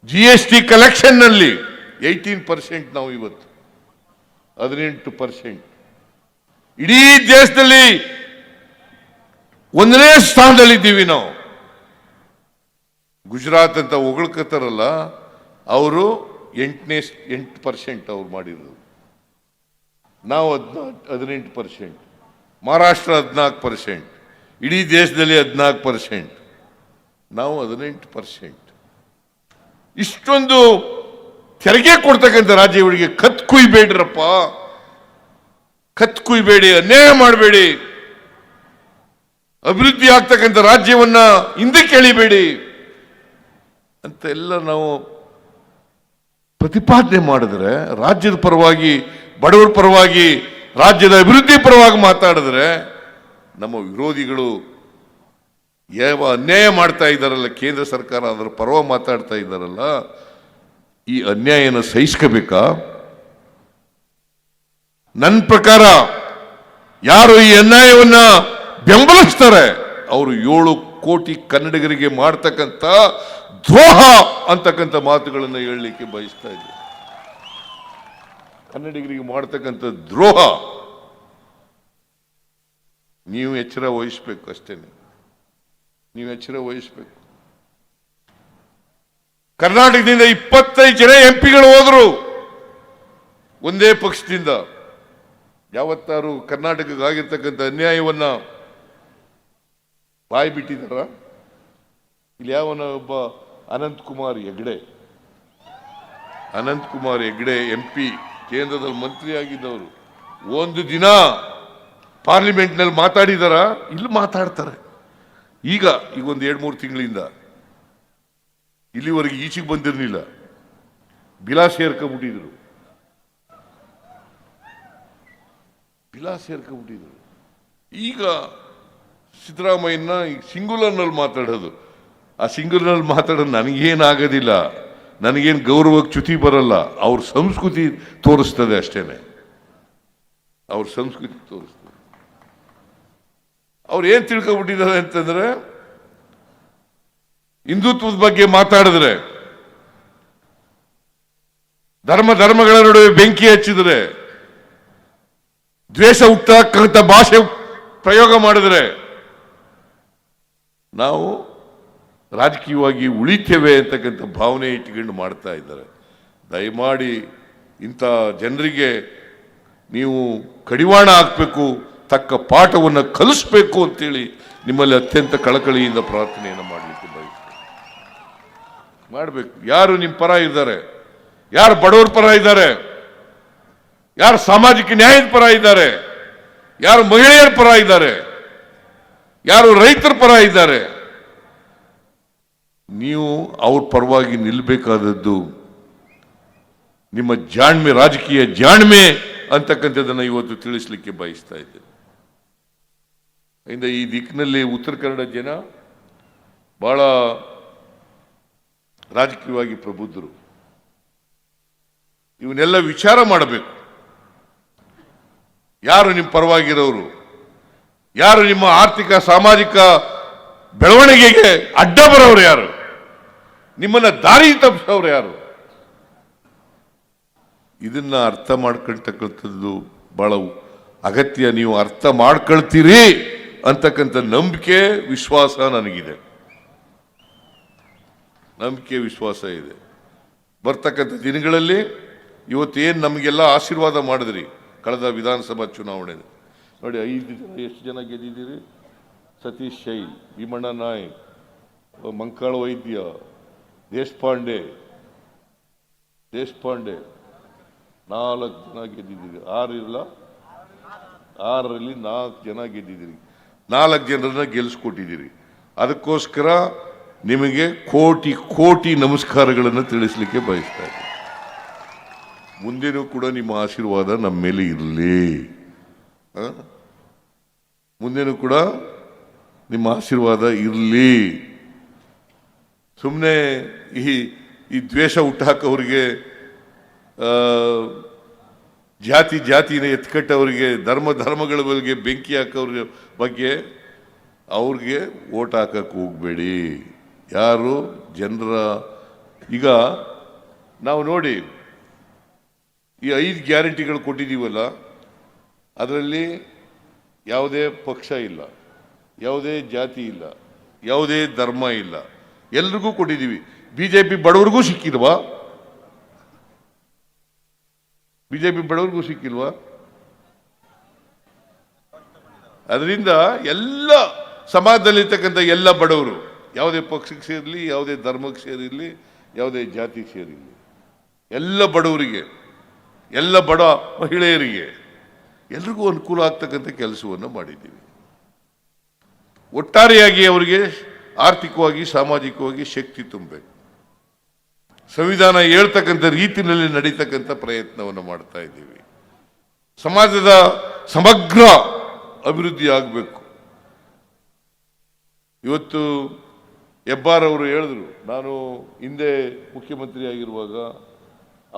GST ಕಲೆಕ್ಷನ್ ನಲ್ಲಿ 18% ನಾವು ಇವತ್ತು 18%. ಇಡೀ ದೇಶದಲ್ಲಿ 1ನೇ ಸ್ಥಾನದಲ್ಲಿದ್ದೀವಿ ನಾವು. ಗುಜರಾತ್ ಅಂತ ಹೊಗಳ್ಕತ್ತಾರಲ್ಲ, ಅವರು 8% ಅವ್ರು ಮಾಡಿರೋದು. ನಾವು 18%, ಮಹಾರಾಷ್ಟ್ರ 14%, ಇಡೀ ದೇಶದಲ್ಲಿ 14%, ನಾವು 18%. ಇಷ್ಟೊಂದು ತೆರಿಗೆ ಕೊಡ್ತಕ್ಕಂಥ ರಾಜ್ಯಗಳಿಗೆ ಕತ್ ಕುಯ್ಬೇಡ್ರಪ್ಪ, ಕತ್ ಕುಯ್ಬೇಡಿ, ಅನ್ಯಾಯ ಮಾಡಬೇಡಿ, ಅಭಿವೃದ್ಧಿ ಆಗ್ತಕ್ಕಂಥ ರಾಜ್ಯವನ್ನ ಹಿಂದಕ್ಕೆ ಎಳಿಬೇಡಿ ಅಂತ ಎಲ್ಲ ನಾವು ಪ್ರತಿಪಾದನೆ ಮಾಡಿದ್ರೆ, ರಾಜ್ಯದ ಪರವಾಗಿ, ಬಡವರ ಪರವಾಗಿ, ರಾಜ್ಯದ ಅಭಿವೃದ್ಧಿ ಪರವಾಗಿ ಮಾತಾಡಿದ್ರೆ, ನಮ್ಮ ವಿರೋಧಿಗಳು ಯಾವ ಅನ್ಯಾಯ ಮಾಡ್ತಾ ಇದ್ದಾರಲ್ಲ, ಕೇಂದ್ರ ಸರ್ಕಾರ ಅದರ ಪರವಾಗಿ ಮಾತಾಡ್ತಾ ಇದ್ದಾರಲ್ಲ, ಈ ಅನ್ಯಾಯನ ಸಹಿಸ್ಕೋಬೇಕಾ? ನನ್ನ ಪ್ರಕಾರ ಯಾರು ಈ ಅನ್ಯಾಯವನ್ನ ಬೆಂಬಲಿಸ್ತಾರೆ ಅವರು 7 ಕೋಟಿ ಕನ್ನಡಿಗರಿಗೆ ಮಾಡ್ತಕ್ಕಂಥ ದ್ರೋಹ ಅಂತಕ್ಕಂಥ ಮಾತುಗಳನ್ನು ಹೇಳಲಿಕ್ಕೆ ಬಯಸ್ತಾ ಇದ್ದೆ. ಕನ್ನಡಿಗರಿಗೆ ಮಾಡ್ತಕ್ಕಂಥ ದ್ರೋಹ. ನೀವು ಎಚ್ಚರ ವಹಿಸ್ಬೇಕು, ಅಷ್ಟೇನೆ. ನೀವು ಎಚ್ಚರ ವಹಿಸ್ಬೇಕು. ಕರ್ನಾಟಕದಿಂದ 25 ಜನ ಎಂಪಿಗಳು ಹೋದ್ರು, ಒಂದೇ ಪಕ್ಷದಿಂದ. ಯಾವತ್ತಾರು ಕರ್ನಾಟಕಕ್ಕೆ ಆಗಿರ್ತಕ್ಕಂಥ ಅನ್ಯಾಯವನ್ನ ಬಾಯಿ ಬಿಟ್ಟಿದಾರ? ಇಲ್ಲಿ ಯಾವನ ಒಬ್ಬ ಅನಂತಕುಮಾರ್ ಹೆಗ್ಡೆ ಎಂಪಿ, ಕೇಂದ್ರದಲ್ಲಿ ಮಂತ್ರಿ ಆಗಿದ್ದವರು, ಒಂದು ದಿನ ಪಾರ್ಲಿಮೆಂಟ್ನಲ್ಲಿ ಮಾತಾಡಿದಾರ? ಇಲ್ಲಿ ಮಾತಾಡ್ತಾರೆ. ಈಗ ಒಂದು 2-3 ತಿಂಗಳಿಂದ ಇಲ್ಲಿವರೆಗೆ ಈಚೆಗೆ ಬಂದಿರಲಿಲ್ಲ. ಬಿಲಾಸ್ ಸೇರ್ಕೊಂಡ್ಬಿಟ್ಟಿದ್ರು. ಈಗ ಸಿದ್ದರಾಮಯ್ಯನ ಸಿಂಗುಲರ್ನಲ್ಲಿ ಮಾತಾಡೋದು. ಆ ಸಿಂಗುಲರ್ನಲ್ಲಿ ಮಾತಾಡೋದು ನನಗೇನಾಗೋದಿಲ್ಲ, ನನಗೇನು ಗೌರವಕ್ಕೆ ಚ್ಯುತಿ ಬರಲ್ಲ. ಅವ್ರ ಸಂಸ್ಕೃತಿ ತೋರಿಸ್ತದೆ ಅಷ್ಟೇನೆ. ಅವ್ರ ಸಂಸ್ಕೃತಿ ತೋರಿಸ್ತದೆ. ಅವ್ರು ಏನ್ ತಿಳ್ಕೊಬಿಟ್ಟಿದ್ದಾರೆ ಅಂತಂದ್ರೆ, ಹಿಂದುತ್ವದ ಬಗ್ಗೆ ಮಾತಾಡಿದ್ರೆ, ಧರ್ಮಗಳ ನಡುವೆ ಬೆಂಕಿ ಹಚ್ಚಿದ್ರೆ, ದ್ವೇಷ ಹುಟ್ಟತಕ್ಕಂಥ ಭಾಷೆ ಪ್ರಯೋಗ ಮಾಡಿದ್ರೆ ನಾವು ರಾಜಕೀಯವಾಗಿ ಉಳಿತೇವೆ ಅಂತಕ್ಕಂಥ ಭಾವನೆ ಇಟ್ಕೊಂಡು ಮಾಡ್ತಾ ಇದ್ದಾರೆ. ದಯಮಾಡಿ ಇಂಥ ಜನರಿಗೆ ನೀವು ಕಡಿವಾಣ ಹಾಕಬೇಕು, ತಕ್ಕ ಪಾಠವನ್ನು ಕಲಿಸ್ಬೇಕು ಅಂತೇಳಿ ನಿಮ್ಮಲ್ಲಿ ಅತ್ಯಂತ ಕಳಕಳಿಯಿಂದ ಪ್ರಾರ್ಥನೆಯನ್ನು ಮಾಡಲಿಕ್ಕೆ ಮಾಡಬೇಕು. ಯಾರು ನಿಮ್ಮ ಪರ ಇದ್ದಾರೆ, ಯಾರು ಬಡವರ ಪರ ಇದ್ದಾರೆ, ಯಾರು ಸಾಮಾಜಿಕ ನ್ಯಾಯದ ಪರ ಇದ್ದಾರೆ, ಯಾರು ಮಹಿಳೆಯರ ಪರ ಇದ್ದಾರೆ, ಯಾರು ರೈತರ ಪರ ಇದ್ದಾರೆ, ನೀವು ಅವ್ರ ಪರವಾಗಿ ನಿಲ್ಲಬೇಕಾದದ್ದು ನಿಮ್ಮ ಜಾಣ್ಮೆ, ರಾಜಕೀಯ ಜಾಣ್ಮೆ ಅಂತಕ್ಕಂಥದ್ದನ್ನು ಇವತ್ತು ತಿಳಿಸ್ಲಿಕ್ಕೆ ಬಯಸ್ತಾ ಇದ್ದೇನೆ. ಈ ದಿಕ್ಕಿನಲ್ಲಿ ಉತ್ತರ ಕನ್ನಡ ಜನ ಬಹಳ ರಾಜಕೀಯವಾಗಿ ಪ್ರಬುದ್ಧರು. ಇವನ್ನೆಲ್ಲ ವಿಚಾರ ಮಾಡಬೇಕು. ಯಾರು ನಿಮ್ಮ ಪರವಾಗಿರೋರು, ಯಾರು ನಿಮ್ಮ ಆರ್ಥಿಕ ಸಾಮಾಜಿಕ ಬೆಳವಣಿಗೆಗೆ ಅಡ್ಡ ಬರೋರು ಯಾರು, ನಿಮ್ಮನ್ನ ದಾರಿ ತಪ್ಪಿಸೋರು ಯಾರು, ಇದನ್ನ ಅರ್ಥ ಮಾಡ್ಕೊಳ್ತಕ್ಕಂಥದ್ದು ಬಹಳ ಅಗತ್ಯ. ನೀವು ಅರ್ಥ ಮಾಡ್ಕೊಳ್ತೀರಿ ಅಂತಕ್ಕಂಥ ನಂಬಿಕೆ, ವಿಶ್ವಾಸ ನನಗಿದೆ. ನಂಬಿಕೆ, ವಿಶ್ವಾಸ ಇದೆ. ಬರ್ತಕ್ಕಂಥ ದಿನಗಳಲ್ಲಿ ಇವತ್ತೇನು ನಮಗೆಲ್ಲ ಆಶೀರ್ವಾದ ಮಾಡಿದ್ರಿ ಕಳೆದ ವಿಧಾನಸಭಾ ಚುನಾವಣೆ ನೋಡಿ, 5 ಜನ ಎಷ್ಟು ಜನ ಗೆದ್ದಿದ್ದೀರಿ? ಸತೀಶ್ ಶೈಲ್, ಭೀಮಣ್ಣ ನಾಯ್ಕ್, ಮಂಕಾಳ ವೈದ್ಯ, ದೇಶಪಾಂಡೆ 4 ಜನ ಗೆದ್ದಿದ್ದೀರಿ. 6ರಲ್ಲಿ 4 ಜನ ಗೆದ್ದಿದ್ದೀರಿ. 4 ಜನರನ್ನ ಗೆಲ್ಲಿಸ್ಕೊಟ್ಟಿದ್ದೀರಿ. ಅದಕ್ಕೋಸ್ಕರ ನಿಮಗೆ ಕೋಟಿ ಕೋಟಿ ನಮಸ್ಕಾರಗಳನ್ನು ತಿಳಿಸ್ಲಿಕ್ಕೆ ಬಯಸ್ತಾ ಇದ್ದೀನಿ. ಮುಂದೆನೂ ಕೂಡ ನಿಮ್ಮ ಆಶೀರ್ವಾದ ನಮ್ಮ ಮೇಲೆ ಇರಲಿ. ಮುಂದೆನೂ ಕೂಡ ನಿಮ್ಮ ಆಶೀರ್ವಾದ ಇರಲಿ. ಸುಮ್ಮನೆ ಈ ದ್ವೇಷ ಹುಟ್ಟಾಕವ್ರಿಗೆ, ಜಾತಿನ ಎತ್ಕಟ್ಟವರಿಗೆ, ಧರ್ಮಗಳ ಬಗ್ಗೆ ಬೆಂಕಿ ಹಾಕೋವ್ರ ಬಗ್ಗೆ ಅವ್ರಿಗೆ ಓಟ್ ಹಾಕಕ್ಕೆ ಹೋಗ್ಬೇಡಿ. ಯಾರು ಜನರ, ಈಗ ನಾವು ನೋಡಿ ಈ 5 ಗ್ಯಾರಂಟಿಗಳು ಕೊಟ್ಟಿದ್ದೀವಲ್ಲ, ಅದರಲ್ಲಿ ಯಾವುದೇ ಪಕ್ಷ ಇಲ್ಲ, ಯಾವುದೇ ಜಾತಿ ಇಲ್ಲ, ಯಾವುದೇ ಧರ್ಮ ಇಲ್ಲ, ಎಲ್ರಿಗೂ ಕೊಟ್ಟಿದ್ದೀವಿ. ಬಿಜೆಪಿ ಬಡವರಿಗೂ ಸಿಕ್ಕಿಲ್ವಾ? ಬಿಜೆಪಿ ಬಡವರಿಗೂ ಸಿಕ್ಕಿಲ್ವಾ? ಅದರಿಂದ ಎಲ್ಲ ಸಮಾಜದಲ್ಲಿರ್ತಕ್ಕಂಥ ಎಲ್ಲ ಬಡವರು, ಯಾವುದೇ ಪಕ್ಷಕ್ಕೆ ಸೇರಲಿ, ಯಾವುದೇ ಧರ್ಮಕ್ಕೆ ಸೇರಿರಲಿ, ಯಾವುದೇ ಜಾತಿಗೆ ಸೇರಿರಲಿ, ಎಲ್ಲ ಬಡವರಿಗೆ, ಎಲ್ಲ ಬಡ ಮಹಿಳೆಯರಿಗೆ ಎಲ್ರಿಗೂ ಅನುಕೂಲ ಆಗ್ತಕ್ಕಂಥ ಕೆಲಸವನ್ನು ಮಾಡಿದ್ದೀವಿ. ಒಟ್ಟಾರೆಯಾಗಿ ಅವರಿಗೆ ಆರ್ಥಿಕವಾಗಿ, ಸಾಮಾಜಿಕವಾಗಿ ಶಕ್ತಿ ತುಂಬಬೇಕು. ಸಂವಿಧಾನ ಹೇಳ್ತಕ್ಕಂಥ ರೀತಿಯಲ್ಲಿ ನಡೀತಕ್ಕಂಥ ಪ್ರಯತ್ನವನ್ನು ಮಾಡ್ತಾ ಇದ್ದೀವಿ. ಸಮಾಜದ ಸಮಗ್ರ ಅಭಿವೃದ್ಧಿ ಆಗಬೇಕು. ಇವತ್ತು ಹೆಬ್ಬಾರ್ ಅವರು ಹೇಳಿದ್ರು, ನಾನು ಹಿಂದೆ ಮುಖ್ಯಮಂತ್ರಿ ಆಗಿರುವಾಗ,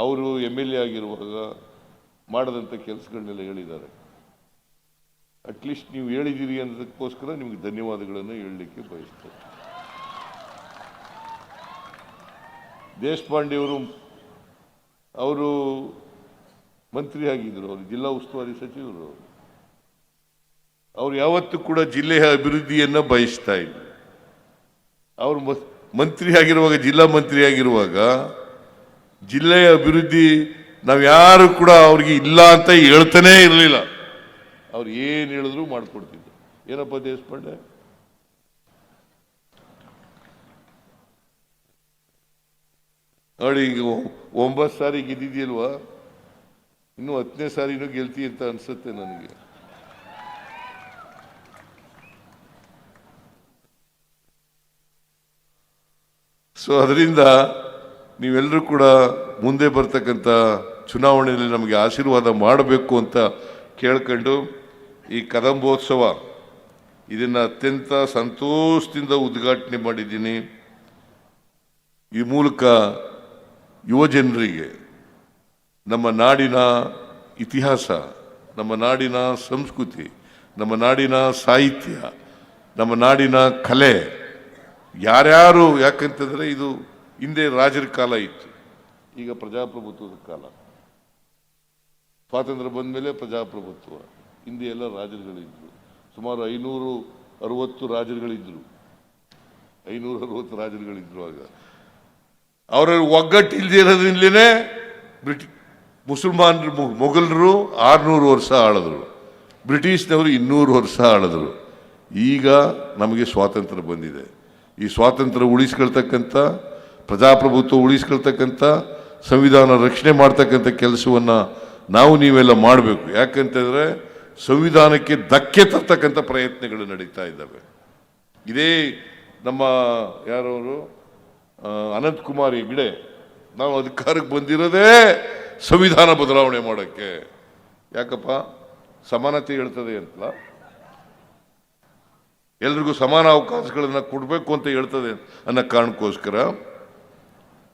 ಅವರು MLA ಆಗಿರುವಾಗ ಮಾಡದಂಥ ಕೆಲಸಗಳನ್ನೆಲ್ಲ ಹೇಳಿದ್ದಾರೆ. ಅಟ್ಲೀಸ್ಟ್ ನೀವು ಹೇಳಿದ್ದೀರಿ ಅನ್ನೋದಕ್ಕೋಸ್ಕರ ನಿಮಗೆ ಧನ್ಯವಾದಗಳನ್ನು ಹೇಳಲಿಕ್ಕೆ ಬಯಸ್ತೇನೆ. ದೇಶಪಾಂಡೆ ಅವರು ಮಂತ್ರಿ ಆಗಿದ್ರು, ಅವರು ಜಿಲ್ಲಾ ಉಸ್ತುವಾರಿ ಸಚಿವರು. ಅವರು ಯಾವತ್ತೂ ಕೂಡ ಜಿಲ್ಲೆಯ ಅಭಿವೃದ್ಧಿಯನ್ನು ಬಯಸ್ತಾ ಇದ್ರು. ಅವರು ಮಂತ್ರಿ ಆಗಿರುವಾಗ, ಜಿಲ್ಲಾ ಮಂತ್ರಿ ಆಗಿರುವಾಗ ಜಿಲ್ಲೆಯ ಅಭಿವೃದ್ಧಿ ನಾವು ಯಾರು ಕೂಡ ಅವ್ರಿಗೆ ಇಲ್ಲ ಅಂತ ಹೇಳ್ತಾನೇ ಇರಲಿಲ್ಲ. ಅವ್ರು ಏನು ಹೇಳಿದ್ರು ಮಾಡಿಕೊಡ್ತಿದ್ರು. ಏನಪ್ಪ ದೇಶಪಾಂಡೆ? ನೋಡಿ, ಈಗ 9 ಸಾರಿ ಗೆದ್ದಿದೆಯಲ್ವಾ, ಇನ್ನು 10ನೇ ಸಾರಿನೂ ಗೆಲ್ತಿ ಅಂತ ಅನ್ಸುತ್ತೆ ನನಗೆ. ಸೊ ಅದರಿಂದ ನೀವೆಲ್ಲರೂ ಕೂಡ ಮುಂದೆ ಬರ್ತಕ್ಕಂಥ ಚುನಾವಣೆಯಲ್ಲಿ ನಮಗೆ ಆಶೀರ್ವಾದ ಮಾಡಬೇಕು ಅಂತ ಕೇಳ್ಕೊಂಡು, ಈ ಕದಂಬೋತ್ಸವ ಇದನ್ನು ಅತ್ಯಂತ ಸಂತೋಷದಿಂದ ಉದ್ಘಾಟನೆ ಮಾಡಿದ್ದೀನಿ. ಈ ಮೂಲಕ ಯುವಜನರಿಗೆ ನಮ್ಮ ನಾಡಿನ ಇತಿಹಾಸ, ನಮ್ಮ ನಾಡಿನ ಸಂಸ್ಕೃತಿ, ನಮ್ಮ ನಾಡಿನ ಸಾಹಿತ್ಯ, ನಮ್ಮ ನಾಡಿನ ಕಲೆ, ಯಾರ್ಯಾರು, ಯಾಕಂತಂದರೆ ಇದು ಹಿಂದೆ ರಾಜರ ಕಾಲ ಇತ್ತು, ಈಗ ಪ್ರಜಾಪ್ರಭುತ್ವದ ಕಾಲ. ಸ್ವಾತಂತ್ರ್ಯ ಬಂದ ಮೇಲೆ ಪ್ರಜಾಪ್ರಭುತ್ವ. ಹಿಂದೆ ಎಲ್ಲ ರಾಜರುಗಳಿದ್ರು, ಸುಮಾರು 560 ರಾಜರುಗಳಿದ್ರು. 560 ರಾಜರುಗಳಿದ್ರು. ಆಗ ಅವರ ಒಗ್ಗಟ್ಟು ಇಲ್ಲದೆ ಇರೋದ್ರಿಂದಲೇ ಮುಸಲ್ಮಾನರು, ಮೊಘಲರು 600 ವರ್ಷ ಆಳಿದ್ರು, ಬ್ರಿಟಿಷ್ನವರು 200 ವರ್ಷ ಆಳಿದ್ರು. ಈಗ ನಮಗೆ ಸ್ವಾತಂತ್ರ್ಯ ಬಂದಿದೆ. ಈ ಸ್ವಾತಂತ್ರ್ಯ ಉಳಿಸ್ಕೊಳ್ತಕ್ಕಂಥ, ಪ್ರಜಾಪ್ರಭುತ್ವ ಉಳಿಸ್ಕೊಳ್ತಕ್ಕಂಥ, ಸಂವಿಧಾನ ರಕ್ಷಣೆ ಮಾಡ್ತಕ್ಕಂಥ ಕೆಲಸವನ್ನು ನಾವು ನೀವೆಲ್ಲ ಮಾಡಬೇಕು. ಯಾಕಂತಂದರೆ ಸಂವಿಧಾನಕ್ಕೆ ಧಕ್ಕೆ ತರ್ತಕ್ಕಂಥ ಪ್ರಯತ್ನಗಳು ನಡೀತಾ ಇದ್ದಾವೆ. ಇದೇ ನಮ್ಮ ಯಾರವರು ಅನಂತಕುಮಾರ್ ಹೆಗ್ಡೆ, ನಾವು ಅಧಿಕಾರಕ್ಕೆ ಬಂದಿರೋದೇ ಸಂವಿಧಾನ ಬದಲಾವಣೆ ಮಾಡೋಕ್ಕೆ. ಯಾಕಪ್ಪ? ಸಮಾನತೆ ಹೇಳ್ತದೆ ಅಂತಲ್ಲ, ಎಲ್ರಿಗೂ ಸಮಾನ ಅವಕಾಶಗಳನ್ನು ಕೊಡಬೇಕು ಅಂತ ಹೇಳ್ತದೆ ಅನ್ನೋ ಕಾರಣಕ್ಕೋಸ್ಕರ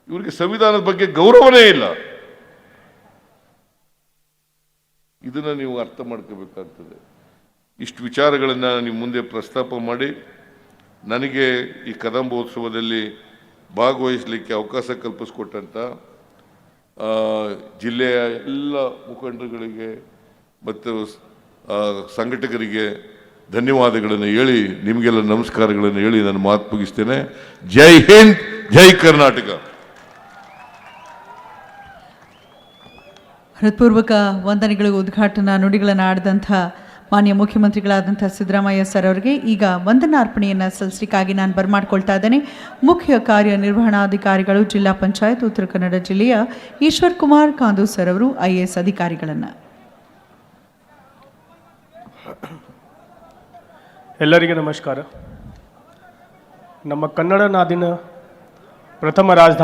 ಇವರಿಗೆ ಸಂವಿಧಾನದ ಬಗ್ಗೆ ಗೌರವನೇ ಇಲ್ಲ. ಇದನ್ನು ನೀವು ಅರ್ಥ ಮಾಡ್ಕೋಬೇಕಾಗ್ತದೆ. ಇಷ್ಟು ವಿಚಾರಗಳನ್ನು ನಿಮ್ಮ ಮುಂದೆ ಪ್ರಸ್ತಾಪ ಮಾಡಿ, ನನಗೆ ಈ ಕದಂಬೋತ್ಸವದಲ್ಲಿ ಭಾಗವಹಿಸಲಿಕ್ಕೆ ಅವಕಾಶ ಕಲ್ಪಿಸಿಕೊಟ್ಟಂಥ ಜಿಲ್ಲೆಯ ಎಲ್ಲ ಮುಖಂಡರುಗಳಿಗೆ ಮತ್ತು ಸಂಘಟಕರಿಗೆ ಧನ್ಯವಾದಗಳನ್ನು ಹೇಳಿ, ನಿಮಗೆಲ್ಲ ನಮಸ್ಕಾರಗಳನ್ನು ಹೇಳಿ ನಾನು ಮಾತು ಮುಗಿಸ್ತೇನೆ. ಜೈ ಹಿಂದ್, ಜೈ ಕರ್ನಾಟಕ. ಹೃತ್ಪೂರ್ವಕ ವಂದನೆಗಳು, ಉದ್ಘಾಟನಾ ನುಡಿಗಳನ್ನು ಆಡಿದಂಥ ಮಾನ್ಯ ಮುಖ್ಯಮಂತ್ರಿಗಳಾದಂಥ ಸಿದ್ದರಾಮಯ್ಯ ಸರ್ ಅವರಿಗೆ ಈಗ ವಂದನಾರ್ಪಣೆಯನ್ನು ಸಲ್ಲಿಸಲಿಕ್ಕಾಗಿ ನಾನು ಬರಮಾಡ್ಕೊಳ್ತಾ ಇದ್ದೇನೆ. ಮುಖ್ಯ ಕಾರ್ಯನಿರ್ವಹಣಾಧಿಕಾರಿಗಳು, ಜಿಲ್ಲಾ ಪಂಚಾಯತ್ ಉತ್ತರ ಕನ್ನಡ ಜಿಲ್ಲೆಯ ಈಶ್ವರ್ ಕುಮಾರ್ ಕಾಂದೂ ಸರ್ ಅವರು, IAS ಅಧಿಕಾರಿಗಳನ್ನು. ಎಲ್ಲರಿಗೆ ನಮಸ್ಕಾರ. ನಮ್ಮ ಕನ್ನಡ ನಾಡಿನ ಪ್ರಥಮ ರಾಜಧಾನಿ